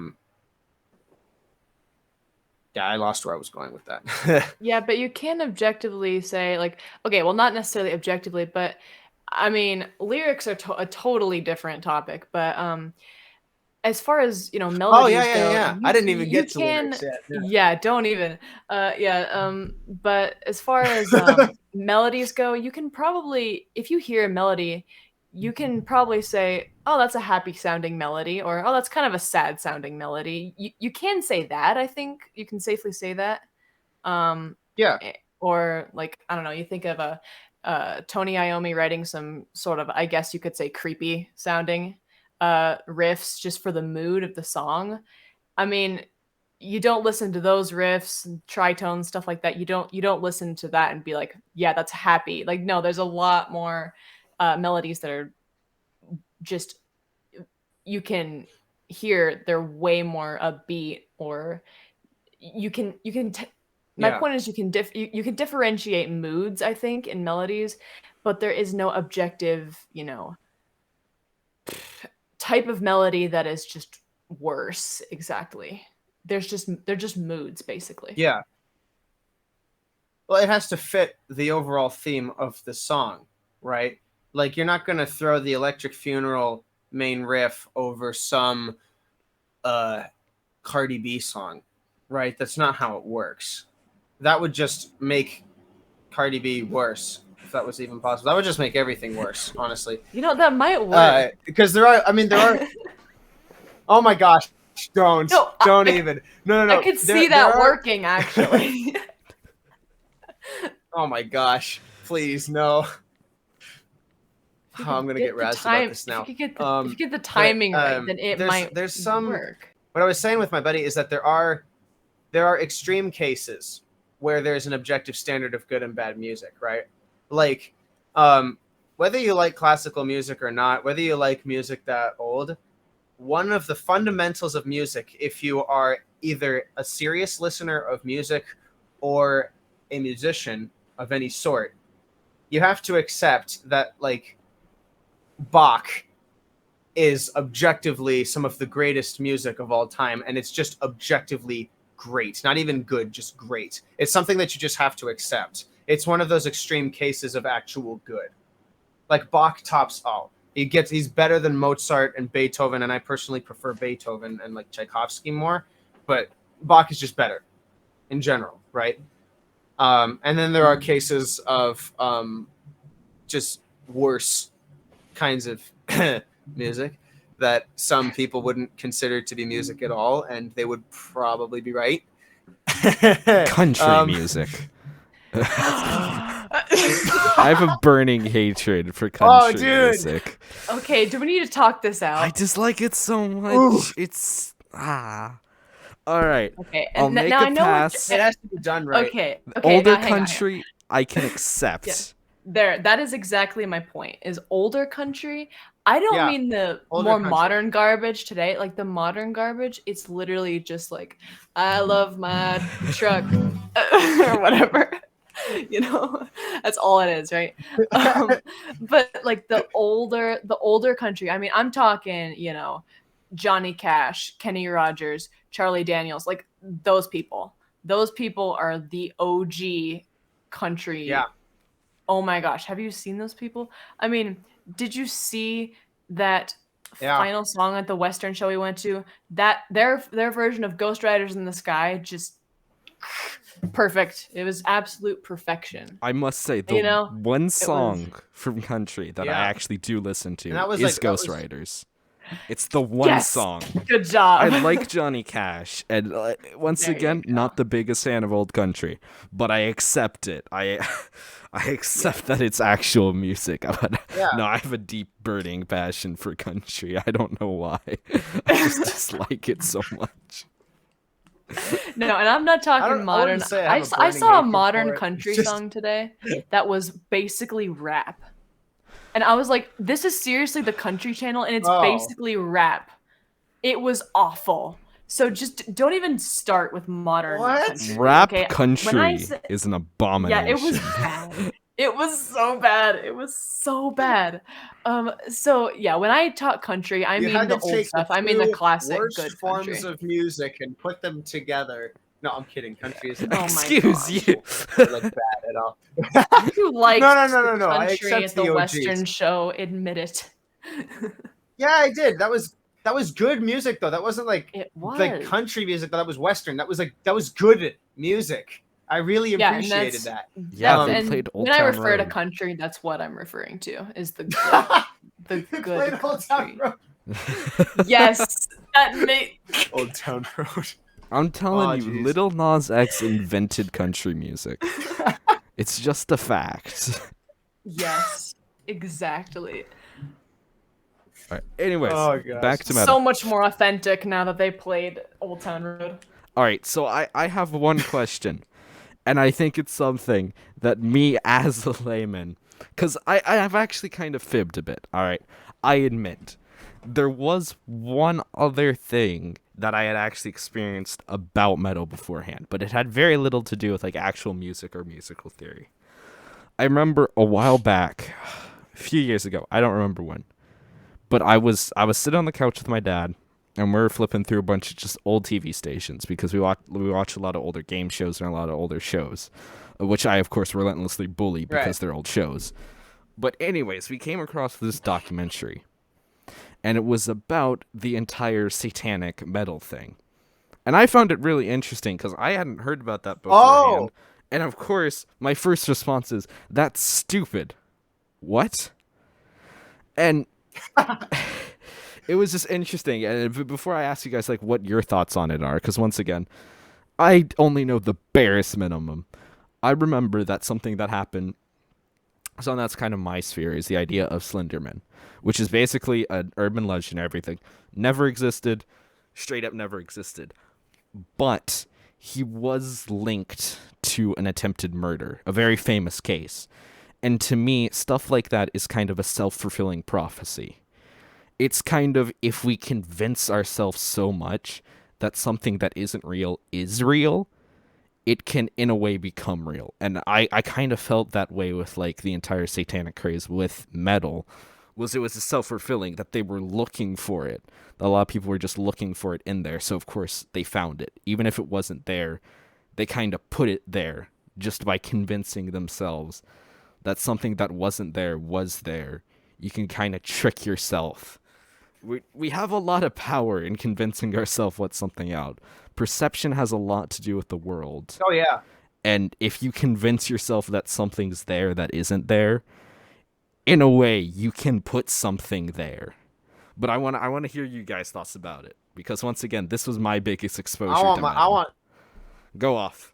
B: I lost where I was going with that.
C: Yeah, but you can objectively say, like, okay, well, not necessarily objectively, but I mean, lyrics are a totally different topic. But as far as melodies go,
B: I didn't even
C: you
B: get to
C: can,
B: lyrics yet.
C: yeah, don't even, but as far as melodies go, you can probably, if you hear a melody, you can probably say, oh, that's a happy sounding melody, or oh, that's kind of a sad sounding melody. You can say that. I think you can safely say that.
B: Yeah.
C: Or like, I don't know, you think of Tony Iommi writing some sort of, I guess you could say, creepy sounding riffs just for the mood of the song. I mean, you don't listen to those riffs, tritones, stuff like that. You don't listen to that and be like, yeah, that's happy. Like, no, there's a lot more melodies that are just, you can hear they're way more upbeat, or you can my point is you can differentiate moods, I think, in melodies, but there is no objective, type of melody that is just worse. Exactly. They're just moods, basically.
B: Yeah. Well, it has to fit the overall theme of the song, right? Like, you're not going to throw the Electric Funeral main riff over some Cardi B song, right? That's not how it works. That would just make Cardi B worse, if that was even possible. That would just make everything worse, honestly.
C: That might work.
B: Because there are. Oh my gosh. Don't.
C: No,
B: Don't even. No.
C: I could see that working, actually.
B: Oh my gosh! Please no. I'm gonna get razzed about this now.
C: If you get the timing right, then it might work.
B: What I was saying with my buddy is that there are extreme cases where there's an objective standard of good and bad music, right? Like, whether you like classical music or not, whether you like music that old, one of the fundamentals of music, if you are either a serious listener of music or a musician of any sort, you have to accept that, like, Bach is objectively some of the greatest music of all time, and it's just objectively great. Not even good, just great. It's something that you just have to accept. It's one of those extreme cases of actual good. Like, Bach tops all. He's better than Mozart and Beethoven, and I personally prefer Beethoven and like Tchaikovsky more, but Bach is just better in general, right? And then there are cases of just worse kinds of music that some people wouldn't consider to be music at all, and they would probably be right.
A: Country music. I have a burning hatred for country music.
C: Okay, do we need to talk this out?
A: I dislike it so much.
B: Ooh.
A: It's All right.
C: Okay,
A: I'll make a pass.
B: It has to be done right.
C: Okay.
A: Older
C: now hang on.
A: country, I can accept.
C: Yeah. That is exactly my point. Is older country. I don't mean the
B: older
C: more
B: country.
C: modern garbage today. Like the modern garbage, it's literally just like, I love my truck or whatever. You know, that's all it is, right? But like the older country. I mean, I'm talking, you know, Johnny Cash, Kenny Rogers, Charlie Daniels, like those people. Those people are the OG country.
B: Yeah.
C: Oh my gosh, have you seen those people? I mean, did you see that final song at the Western show we went to? That their version of Ghost Riders in the Sky, just perfect. It was absolute perfection.
A: I must say, the one song from country that I actually do listen to is Ghost Riders. It's the one song.
C: Good job.
A: I like Johnny Cash, and once again, not the biggest fan of old country, but I accept it. I accept that it's actual music. No, I have a deep burning passion for country. I don't know why. I just dislike it so much.
C: No, and I'm not talking modern. I saw a modern country song today that was basically rap. And I was like, this is seriously the Country Channel, and it's basically rap. It was awful. So just don't even start with modern country.
A: Rap country is an abomination.
C: Yeah, it was bad. It was so bad. It was so bad. So yeah, when I talk country, I mean the old stuff. I mean the classic
B: worst
C: good
B: forms
C: country.
B: of music and put them together. No, I'm kidding. Country is
A: Excuse you.
B: Look bad at all.
C: You like
B: no.
C: country
B: I accept
C: at the Western show. Admit it.
B: Yeah, I did. That was good music though. That wasn't like country music. That was Western. That was good music. I really appreciated that.
A: Yeah, they played Old
C: When
A: Town
C: I refer to
A: Road.
C: country, that's what I'm referring to. Is the good
B: Played Old Town Road.
C: Yes, that made
B: Old Town Road.
A: I'm telling you, Lil Nas X invented country music. It's just a fact.
C: Yes, exactly.
A: All right. Anyways, back to metal.
C: So much more authentic now that they played Old Town Road.
A: All right, so I have one question, and I think it's something that me as a layman, because I have actually kind of fibbed a bit, all right? I admit, there was one other thing that I had actually experienced about metal beforehand, but it had very little to do with like actual music or musical theory. I remember a while back, a few years ago, I don't remember when, but I was sitting on the couch with my dad, and we're flipping through a bunch of just old TV stations because we watch a lot of older game shows and a lot of older shows, which I, of course, relentlessly bully because they're old shows. But anyways, we came across this documentary, and it was about the entire satanic metal thing. And I found it really interesting because I hadn't heard about that beforehand. And, of course, my first response is, that's stupid. What? And it was just interesting. And before I ask you guys like what your thoughts on it are, because once again, I only know the barest minimum. I remember that something that happened. So that's kind of my sphere is the idea of Slenderman, which is basically an urban legend. Everything never existed, straight up never existed. But he was linked to an attempted murder, a very famous case. And to me, stuff like that is kind of a self-fulfilling prophecy. It's kind of if we convince ourselves so much that something that isn't real is real, it can in a way become real. And I kind of felt that way with like the entire satanic craze with metal. Was it was self-fulfilling that they were looking for it. A lot of people were just looking for it in there. So of course they found it. Even if it wasn't there, they kind of put it there just by convincing themselves that something that wasn't there was there. You can kind of trick yourself. We have a lot of power in convincing ourselves what's something out. Perception has a lot to do with the world.
B: Oh yeah.
A: And if you convince yourself that something's there that isn't there, in a way you can put something there. But I want to hear you guys' thoughts about it because once again, this was my biggest exposure to metal. Go off.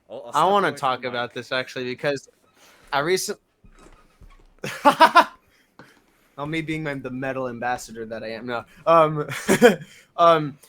B: I want to talk about this actually because I recently. Oh, me being the metal ambassador that I am now.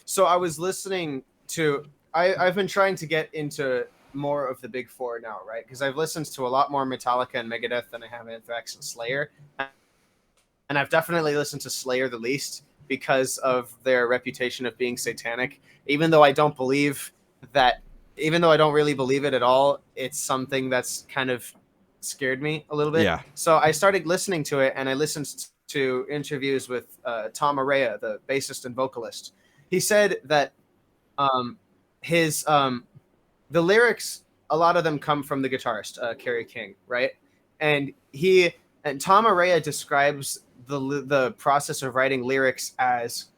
B: So I was listening to. I've been trying to get into more of the big four now, right? Because I've listened to a lot more Metallica and Megadeth than I have Anthrax and Slayer, and I've definitely listened to Slayer the least because of their reputation of being satanic. Even though I don't believe that, even though I don't really believe it at all, it's something that's kind of scared me a little bit.
A: Yeah.
B: So I started listening to it, and I listened to interviews with Tom Araya, the bassist and vocalist. He said that the lyrics, a lot of them come from the guitarist Kerry King, right? And Tom Araya describes the process of writing lyrics as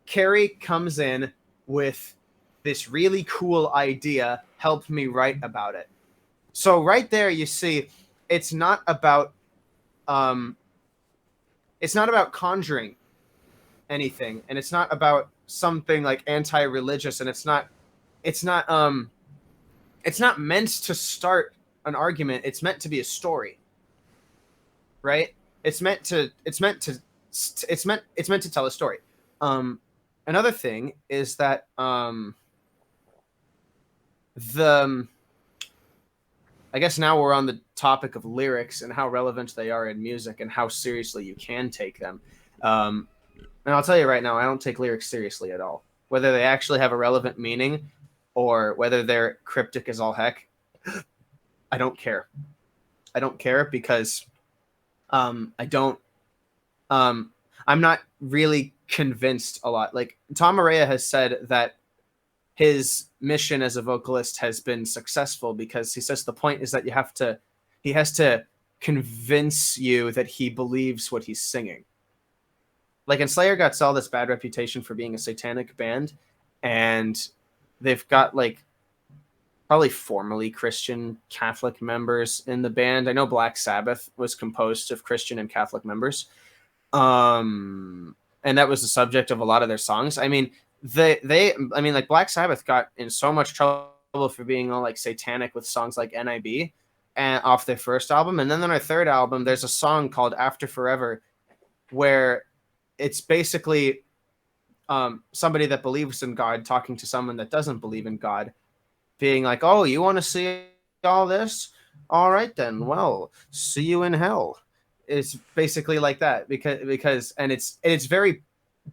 B: Kerry comes in with this really cool idea, help me write about it. So right there, you see, it's not about conjuring anything, and it's not about something like anti-religious, and it's not meant to start an argument. It's meant to be a story, right? It's meant to tell a story. Another thing is that I guess now we're on the topic of lyrics and how relevant they are in music and how seriously you can take them. And I'll tell you right now, I don't take lyrics seriously at all. Whether they actually have a relevant meaning or whether they're cryptic as all heck, I don't care. I don't care because I'm not really convinced a lot. Like Tom Araya has said that his mission as a vocalist has been successful because he says the point is that he has to convince you that he believes what he's singing. Like, and Slayer got all this bad reputation for being a satanic band, and they've got like probably formerly Christian Catholic members in the band. I know Black Sabbath was composed of Christian and Catholic members. And that was the subject of a lot of their songs. I mean, like Black Sabbath got in so much trouble for being all like satanic with songs like NIB and off their first album. And then on their third album, there's a song called After Forever where it's basically somebody that believes in God talking to someone that doesn't believe in God, being like, oh, you want to see all this? All right, then. Well, see you in hell. It's basically like that because and it's very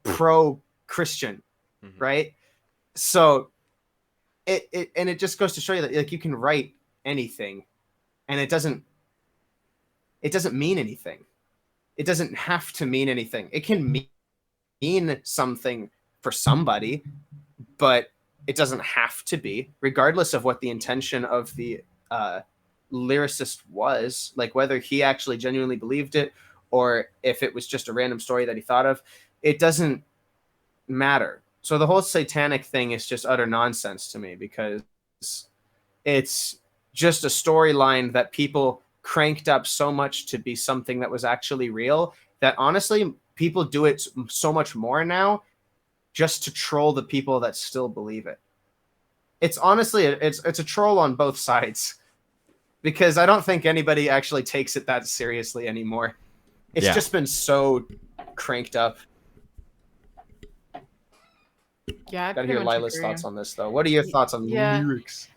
B: pro-Christian, mm-hmm. Right? So it just goes to show you that like you can write anything, and it doesn't mean anything. It doesn't have to mean anything. It can mean something for somebody, but it doesn't have to be, regardless of what the intention of the lyricist was, like whether he actually genuinely believed it or if it was just a random story that he thought of. It doesn't matter. So the whole satanic thing is just utter nonsense to me because it's just a storyline that people cranked up so much to be something that was actually real that honestly people do it so much more now just to troll the people that still believe it. It's honestly, it's a troll on both sides, because I don't think anybody actually takes it that seriously anymore. It's just been so cranked up.
C: Yeah, I
B: Gotta hear
C: pretty much
B: Lilah's
C: agree.
B: thoughts on this, though. What are your thoughts on lyrics?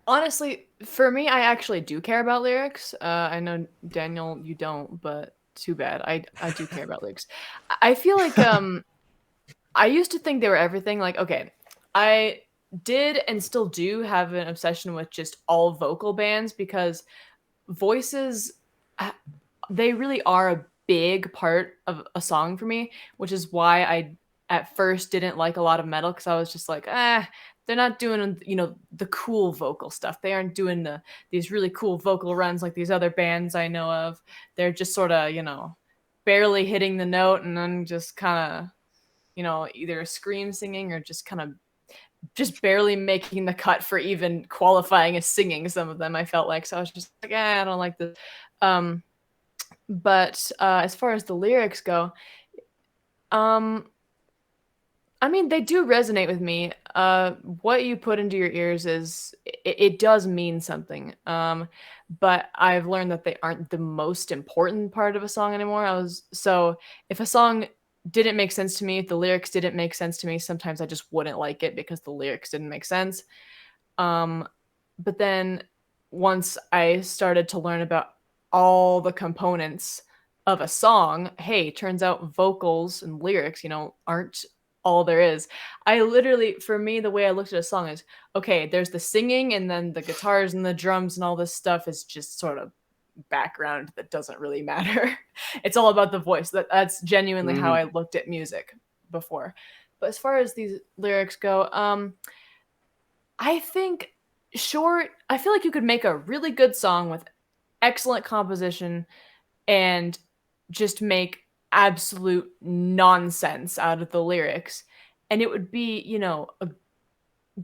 C: Honestly, for me, I actually do care about lyrics. I know, Daniel, you don't, but too bad. I do care about lyrics. I feel like I used to think they were everything. Like, okay, I did and still do have an obsession with just all vocal bands, because voices, they really are a big part of a song for me, which is why I at first didn't like a lot of metal, because I was just like, they're not doing, the cool vocal stuff. They aren't doing these really cool vocal runs like these other bands I know of. They're just sort of, barely hitting the note, and then just kind of, either scream singing or just kind of just barely making the cut for even qualifying as singing. Some of them I felt like, so I was just like, I don't like this. But as far as the lyrics go, I mean, they do resonate with me. What you put into your ears it does mean something. But I've learned that they aren't the most important part of a song anymore. So if a song didn't make sense to me, if the lyrics didn't make sense to me, sometimes I just wouldn't like it because the lyrics didn't make sense. But then once I started to learn about all the components of a song, hey, turns out vocals and lyrics, aren't all there is. I literally, for me, the way I looked at a song is, okay, there's the singing, and then the guitars and the drums and all this stuff is just sort of background that doesn't really matter. It's all about the voice. That's genuinely how I looked at music before. But as far as these lyrics go, I think I feel like you could make a really good song with excellent composition and just make absolute nonsense out of the lyrics, and it would be, a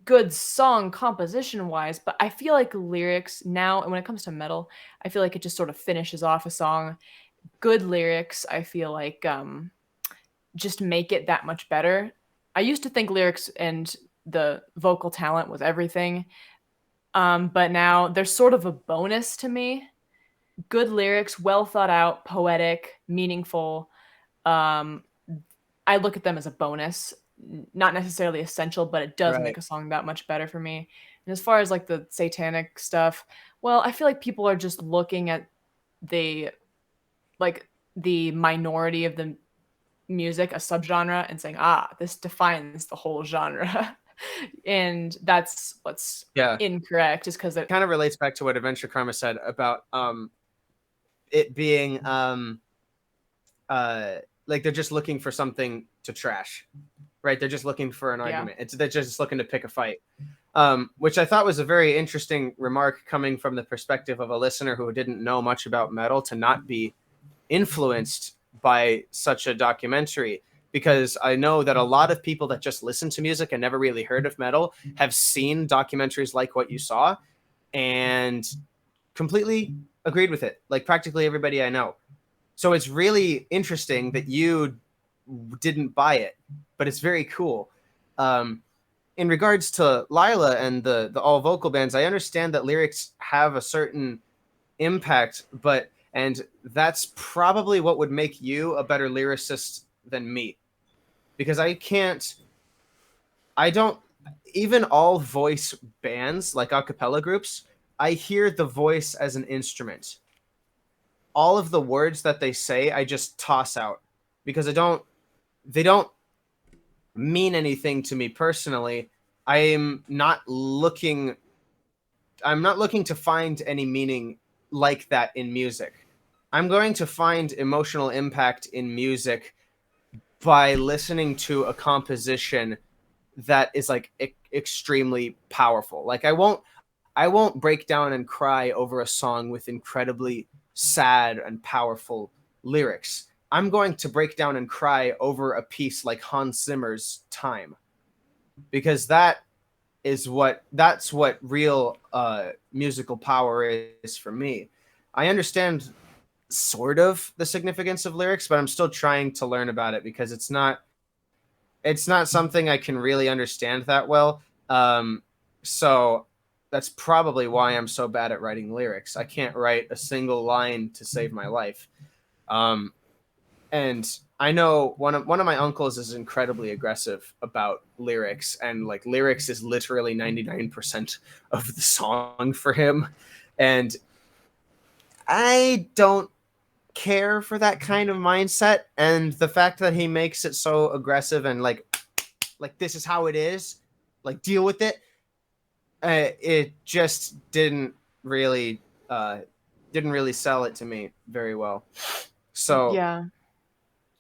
C: good song composition wise. But I feel like lyrics now, and when it comes to metal, I feel like it just sort of finishes off a song. Good lyrics, I feel like, just make it that much better. I used to think lyrics and the vocal talent was everything, but now they're sort of a bonus to me. Good lyrics, well thought out, poetic, meaningful. um I look at them as a bonus, not necessarily essential, but it does make a song that much better for me. And as far as like the satanic stuff, well, I feel like people are just looking at the the minority of the music, a subgenre, and saying, this defines the whole genre. And that's what's incorrect, is because it
B: kind of relates back to what AdventureKarma said about it being like they're just looking for something to trash, right? They're just looking for an argument. They're just looking to pick a fight, which I thought was a very interesting remark coming from the perspective of a listener who didn't know much about metal, to not be influenced by such a documentary. Because I know that a lot of people that just listen to music and never really heard of metal have seen documentaries like what you saw and completely agreed with it. Like practically everybody I know. So it's really interesting that you didn't buy it, but it's very cool. In regards to Lilah and the all vocal bands, I understand that lyrics have a certain impact, and that's probably what would make you a better lyricist than me. Because even all voice bands, like a cappella groups, I hear the voice as an instrument. All of the words that they say, I just toss out because they don't mean anything to me personally. I'm not looking to find any meaning like that in music. I'm going to find emotional impact in music by listening to a composition that is like extremely powerful. Like I won't break down and cry over a song with incredibly sad and powerful lyrics. I'm going to break down and cry over a piece like Hans Zimmer's Time, because that's what real musical power is for me. I understand sort of the significance of lyrics, but I'm still trying to learn about it because it's not something I can really understand that well. So that's probably why I'm so bad at writing lyrics. I can't write a single line to save my life. And I know one of my uncles is incredibly aggressive about lyrics, and like lyrics is literally 99% of the song for him. And I don't care for that kind of mindset, and the fact that he makes it so aggressive and like this is how it is, like deal with it. It just didn't really sell it to me very well. So
C: Yeah.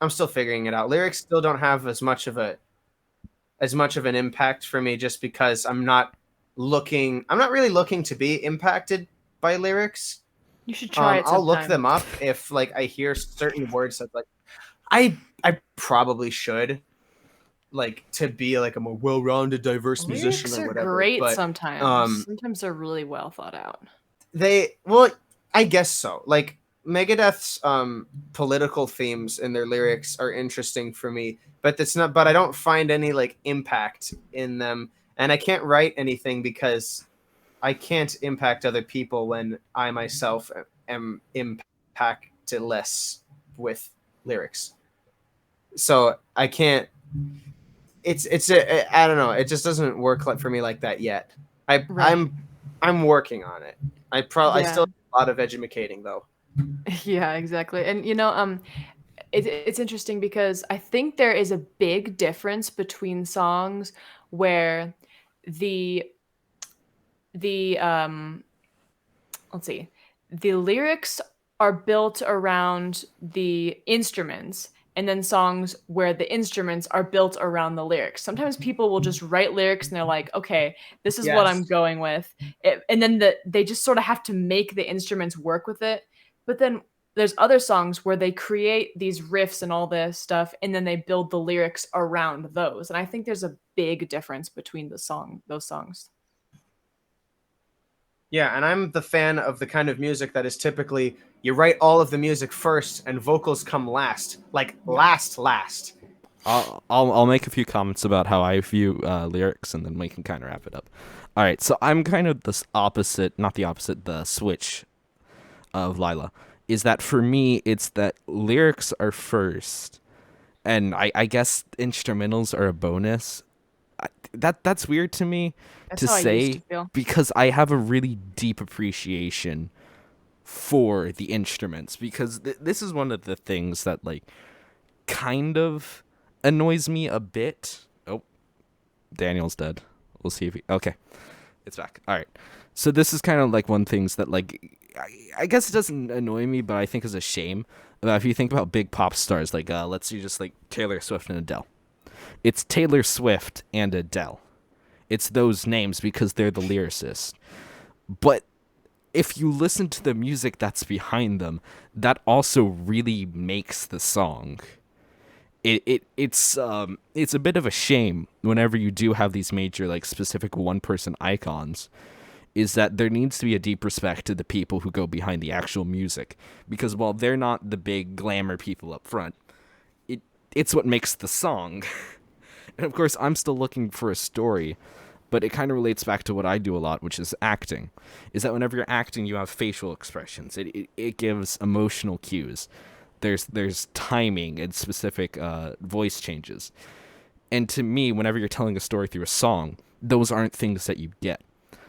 B: I'm still figuring it out. Lyrics still don't have as much of an impact for me, just because I'm not really looking to be impacted by lyrics.
C: You should try it
B: I'll look
C: sometime.
B: them up if like I hear certain words that like I probably should, like, to be like a more well-rounded, diverse musician
C: Lyrics
B: or
C: are
B: whatever.
C: great
B: But
C: sometimes. Sometimes they're really well thought out.
B: I guess so. Like Megadeth's political themes in their lyrics are interesting for me, but I don't find any like impact in them, and I can't write anything because I can't impact other people when I myself am impacted less with lyrics. So I can't. I don't know. It just doesn't work for me like that yet.
C: Right.
B: I'm working on it. I
C: Yeah.
B: still have a lot of educating though.
C: Yeah, exactly. And it's interesting because I think there is a big difference between songs where the the let's see, the lyrics are built around the instruments, and then songs where the instruments are built around the lyrics. Sometimes people will just write lyrics and they're like, okay, this is what I'm
B: Yes.
C: going with. And then they just sort of have to make the instruments work with it. But then there's other songs where they create these riffs and all this stuff, and then they build the lyrics around those. And I think there's a big difference between those songs.
B: Yeah, and I'm the fan of the kind of music that is typically you write all of the music first and vocals come last, like
C: Yeah.
B: last.
A: I'll make a few comments about how I view lyrics, and then we can kind of wrap it up. All right, so I'm kind of the opposite, not the opposite, the switch of Lilah. Is that for me? It's that lyrics are first, and I guess instrumentals are a bonus. That's weird to me
C: That's
A: to
C: how I used to
A: say,
C: feel.
A: because I have a really deep appreciation for the instruments, because this is one of the things that like kind of annoys me a bit. Oh, Daniel's dead. We'll see if he. Okay, it's back. All right. So this is kind of like one things that like I guess it doesn't annoy me, but I think is a shame. If you think about big pop stars, like let's see, just like Taylor Swift and Adele. It's Taylor Swift and Adele. It's those names because they're the lyricists. But if you listen to the music that's behind them, that also really makes the song. It's a bit of a shame whenever you do have these major like specific one person icons, is that there needs to be a deep respect to the people who go behind the actual music, because while they're not the big glamour people up front, it's what makes the song. And of course, I'm still looking for a story, but it kind of relates back to what I do a lot, which is acting. Is that whenever you're acting, you have facial expressions. It gives emotional cues. There's timing and specific voice changes. And to me, whenever you're telling a story through a song, those aren't things that you get.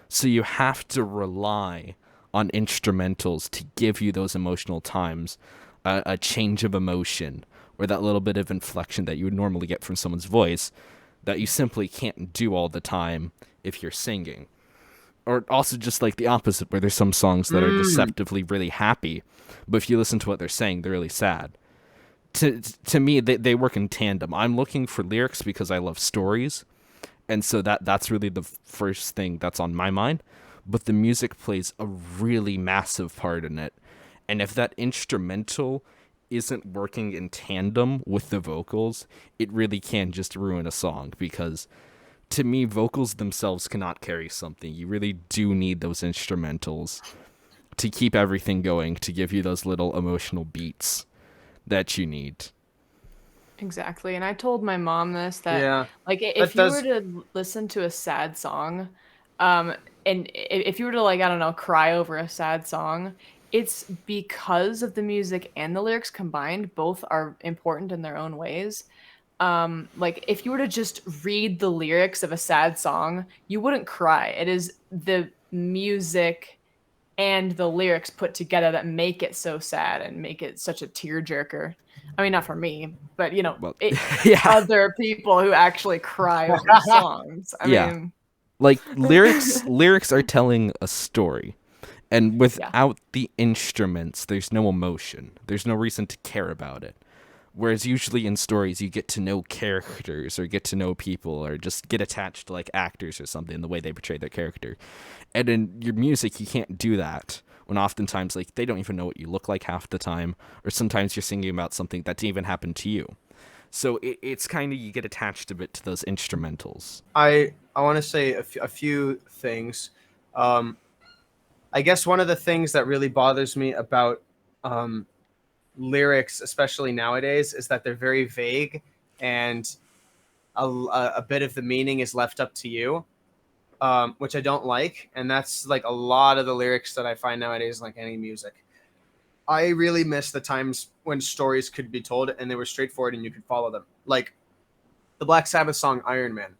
A: So you have to rely on instrumentals to give you those emotional times, a change of emotion, or that little bit of inflection that you would normally get from someone's voice that you simply can't do all the time if you're singing. Or also just like the opposite, where there's some songs that are deceptively really happy, but if you listen to what they're saying, they're really sad. To me, they work in tandem. I'm looking for lyrics because I love stories, and so that's really the first thing that's on my mind. But the music plays a really massive part in it, and if that instrumental isn't working in tandem with the vocals, it really can just ruin a song, because to me, vocals themselves cannot carry something. You really do need those instrumentals to keep everything going, to give you those little emotional beats that you need.
C: Exactly. And I told my mom this, that
B: Yeah,
C: like
B: that
C: if you were
B: does.
C: to listen to a sad song, and if you were to, like, I don't know, cry over a sad song, it's because of the music and the lyrics combined. Both are important in their own ways. Like if you were to just read the lyrics of a sad song, you wouldn't cry. It is the music and the lyrics put together that make it so sad and make it such a tearjerker. I mean, not for me, but
A: Well, yeah,
C: other people who actually cry over songs. I
A: yeah.
C: mean,
A: Like lyrics are telling a story. And
C: yeah,
A: without the instruments, there's no emotion. There's no reason to care about it. Whereas usually in stories, you get to know characters or get to know people or just get attached to like actors or something, the way they portray their character. And in your music, you can't do that. When oftentimes, like, they don't even know what you look like half the time, or sometimes you're singing about something that didn't even happen to you. So it's kind of, you get attached a bit to those instrumentals.
B: I want to say a few things. Um, I guess one of the things that really bothers me about um, lyrics, especially nowadays, is that they're very vague, and a bit of the meaning is left up to you, which I don't like. And that's like a lot of the lyrics that I find nowadays, like any music. I really miss the times when stories could be told and they were straightforward and you could follow them. Like the Black Sabbath song Iron Man.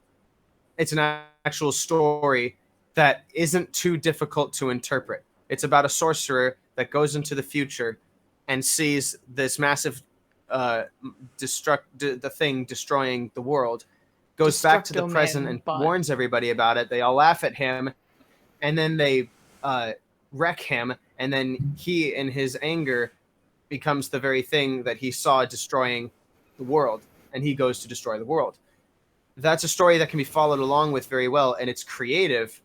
B: It's an actual story that isn't too difficult to interpret. It's about a sorcerer that goes into the future and sees this massive the thing destroying the world, goes back to the
C: Destructo
B: present
C: Man,
B: and
C: but
B: warns everybody about it. They all laugh at him, and then they wreck him, and then he, in his anger, becomes the very thing that he saw destroying the world, and he goes to destroy the world. That's a story that can be followed along with very well, and it's creative.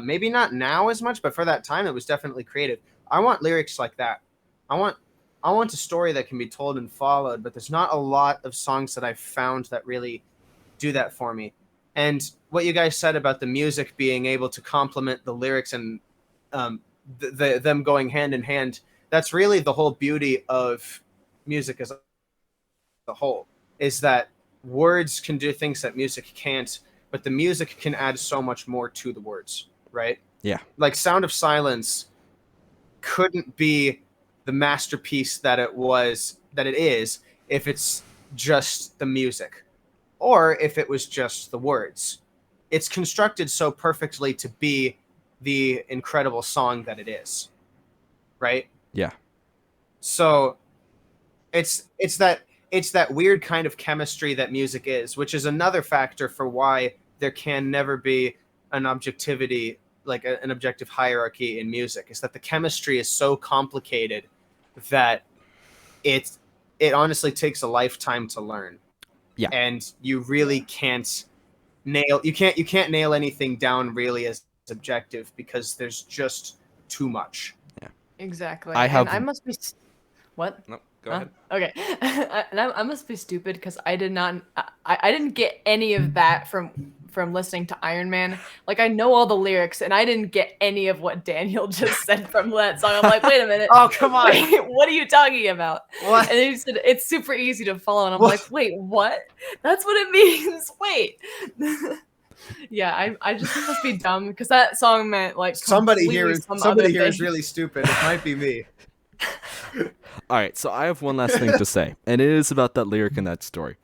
B: Maybe not now as much, but for that time, it was definitely creative. I want lyrics like that. I want I want a story that can be told and followed, but there's not a lot of songs that I've found that really do that for me. And what you guys said about the music being able to complement the lyrics and um, them going hand in hand, that's really the whole beauty of music as a whole, is that words can do things that music can't, but the music can add so much more to the words, right?
A: Yeah.
B: Like Sound of Silence couldn't be the masterpiece that it is if it's just the music or if it was just the words. It's constructed so perfectly to be the incredible song that it is, right?
A: Yeah.
B: So it's that weird kind of chemistry that music is, which is another factor for why there can never be an objectivity, like an objective hierarchy in music, is that the chemistry is so complicated that it honestly takes a lifetime to learn.
A: Yeah.
B: And you really can't you can't nail anything down really as objective because there's just too much.
C: exactly.
A: I
C: And
A: have
C: I must be what?
A: No, go
C: Huh?
A: ahead.
C: Okay. And I must be stupid because I did not. I didn't get any of that from listening to Iron Man. Like I know all the lyrics, and I didn't get any of what Daniel just said from that song. I'm like, wait a minute.
B: Oh, come on.
C: Wait, what are you talking about?
B: What?
C: And he said it's super easy to follow, and I'm
B: What?
C: like, wait, what? That's what it means. Wait. Yeah, I just must be dumb because that song meant like
B: Somebody
C: completely
B: here
C: some other
B: somebody here is
C: thing.
B: really stupid. It might be me.
A: All right, so I have one last thing to say, and it is about that lyric in that story.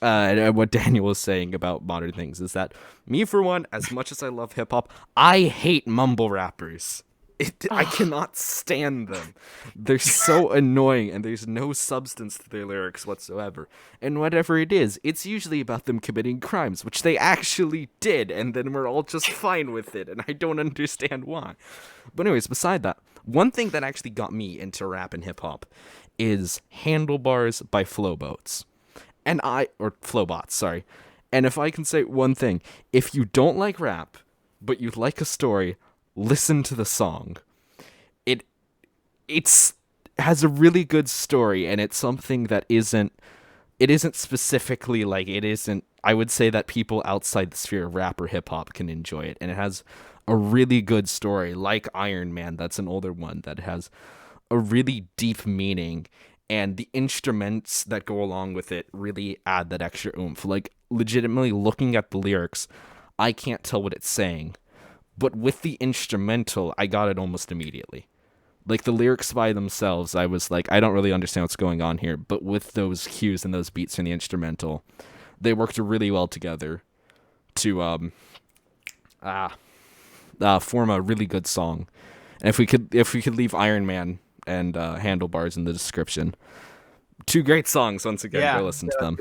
A: And what Daniel was saying about modern things is that me, for one, as much as I love hip hop, I hate mumble rappers. I cannot stand them. They're so annoying, and there's no substance to their lyrics whatsoever. And whatever it is, it's usually about them committing crimes, which they actually did, and then we're all just fine with it, and I don't understand why. But anyways, beside that, one thing that actually got me into rap and hip hop is Handlebars by Flowboats. Or Flowbots, sorry. And if I can say one thing, if you don't like rap, but you like a story, listen to the song. It's has a really good story, and it's something that isn't specifically like, it isn't, I would say that people outside the sphere of rap or hip hop can enjoy it, and it has a really good story like Iron Man, that's an older one that has a really deep meaning, and the instruments that go along with it really add that extra oomph. Like, legitimately looking at the lyrics, I can't tell what it's saying, but with the instrumental, I got it almost immediately. Like, the lyrics by themselves, I was like, I don't really understand what's going on here, but with those cues and those beats in the instrumental, they worked really well together to form a really good song. And if we could leave Iron Man and Handlebars in the description, two great songs. Once again,
B: Yeah.
A: go listen to them.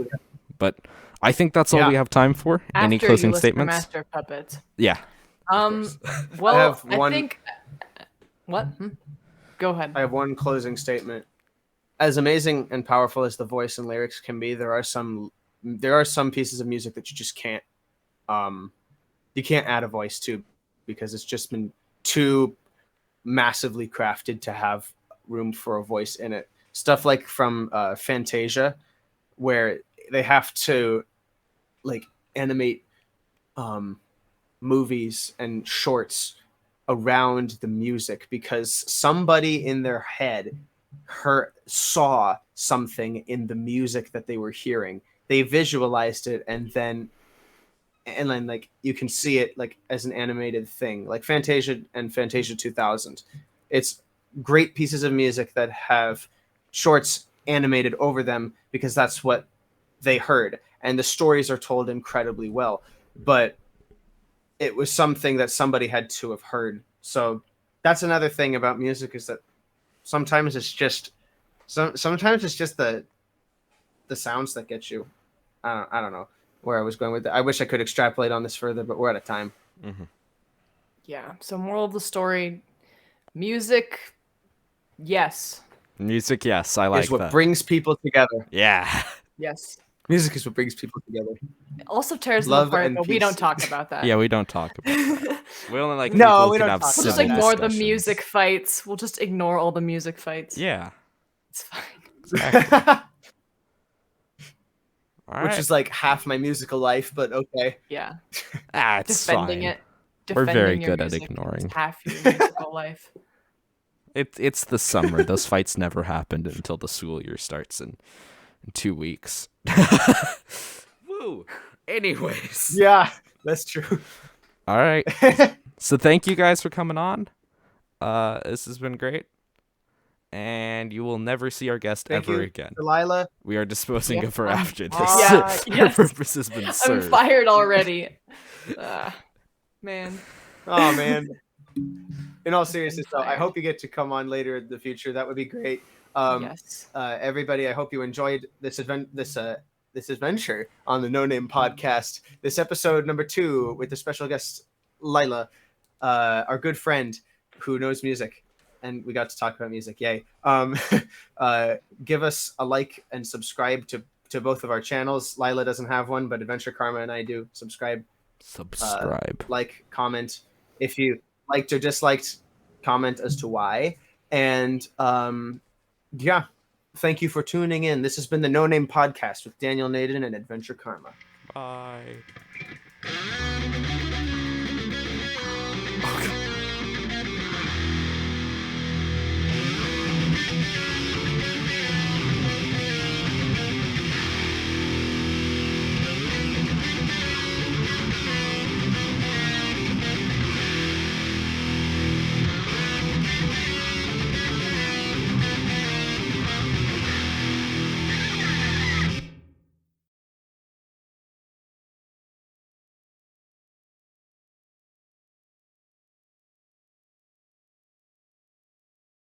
A: But I think that's all
B: Yeah.
A: we have time for. Any
C: After
A: closing
C: you listen
A: statements?
C: To Master of Puppets.
A: Yeah.
C: Well,
B: have one-
C: think. What? Go ahead.
B: I have one closing statement. As amazing and powerful as the voice and lyrics can be, there are some pieces of music that you just can't add a voice to, because it's just been too massively crafted to have room for a voice in it. Stuff like from Fantasia, where they have to like animate movies and shorts around the music, because somebody in their head saw something in the music that they were hearing. They visualized it, and then like you can see it like as an animated thing, like Fantasia and Fantasia 2000. It's great pieces of music that have shorts animated over them, because that's what they heard, and the stories are told incredibly well. But it was something that somebody had to have heard. So that's another thing about music, is that sometimes it's just the sounds that get you. I don't know where I was going with it. I wish I could extrapolate on this further, but we're out of time.
A: Mm-hmm.
C: Yeah. So moral of the story: music. Yes.
A: Music, yes, I like
B: Is what
A: that.
B: brings people together.
A: Yeah.
C: Yes.
B: Music is what brings people together.
C: Also tears them
B: Love
C: apart,
B: and
C: but we
B: peace.
C: don't talk about that.
A: Yeah, we don't talk about that. We only like
B: No,
A: people who
B: we
A: can
B: don't
A: have
B: talk
C: We'll just
A: civil
C: ignore the
A: discussions.
C: music fights. We'll just ignore all the music fights.
A: Yeah.
C: It's fine.
A: Exactly. All
B: Which
A: right.
B: is like half my musical life, but okay.
C: Yeah.
A: It's
C: Defending
A: fine.
C: it.
A: We're very
C: Defending your
A: good at
C: music
A: ignoring.
C: is half your musical life.
A: It's the summer. Those fights never happened until the school year starts in 2 weeks. Woo. Anyways.
B: Yeah, that's true.
A: All right. So thank you guys for coming on. This has been great. And you will never see our guest
B: Thank
A: ever
B: you,
A: again.
B: Lilah.
A: We are disposing
C: Yeah.
A: of her after this.
C: Yeah,
A: Her
C: yes.
A: purpose has been
C: I'm
A: served.
C: fired already. Man.
B: Oh man. In all seriousness, though, I
C: fired.
B: hope you get to come on later in the future. That would be great.
C: Yes.
B: Everybody, I hope you enjoyed this adventure on the No Name Podcast. This episode number 2 with the special guest Lilah, our good friend who knows music, and we got to talk about music. Yay! Give us a like and subscribe to both of our channels. Lilah doesn't have one, but AdventureKarma and I do. Subscribe, like, comment. If you liked or disliked, comment as to why. And yeah, thank you for tuning in. This has been the No Name Podcast with Daniel, Naaden, and AdventureKarma.
A: Bye.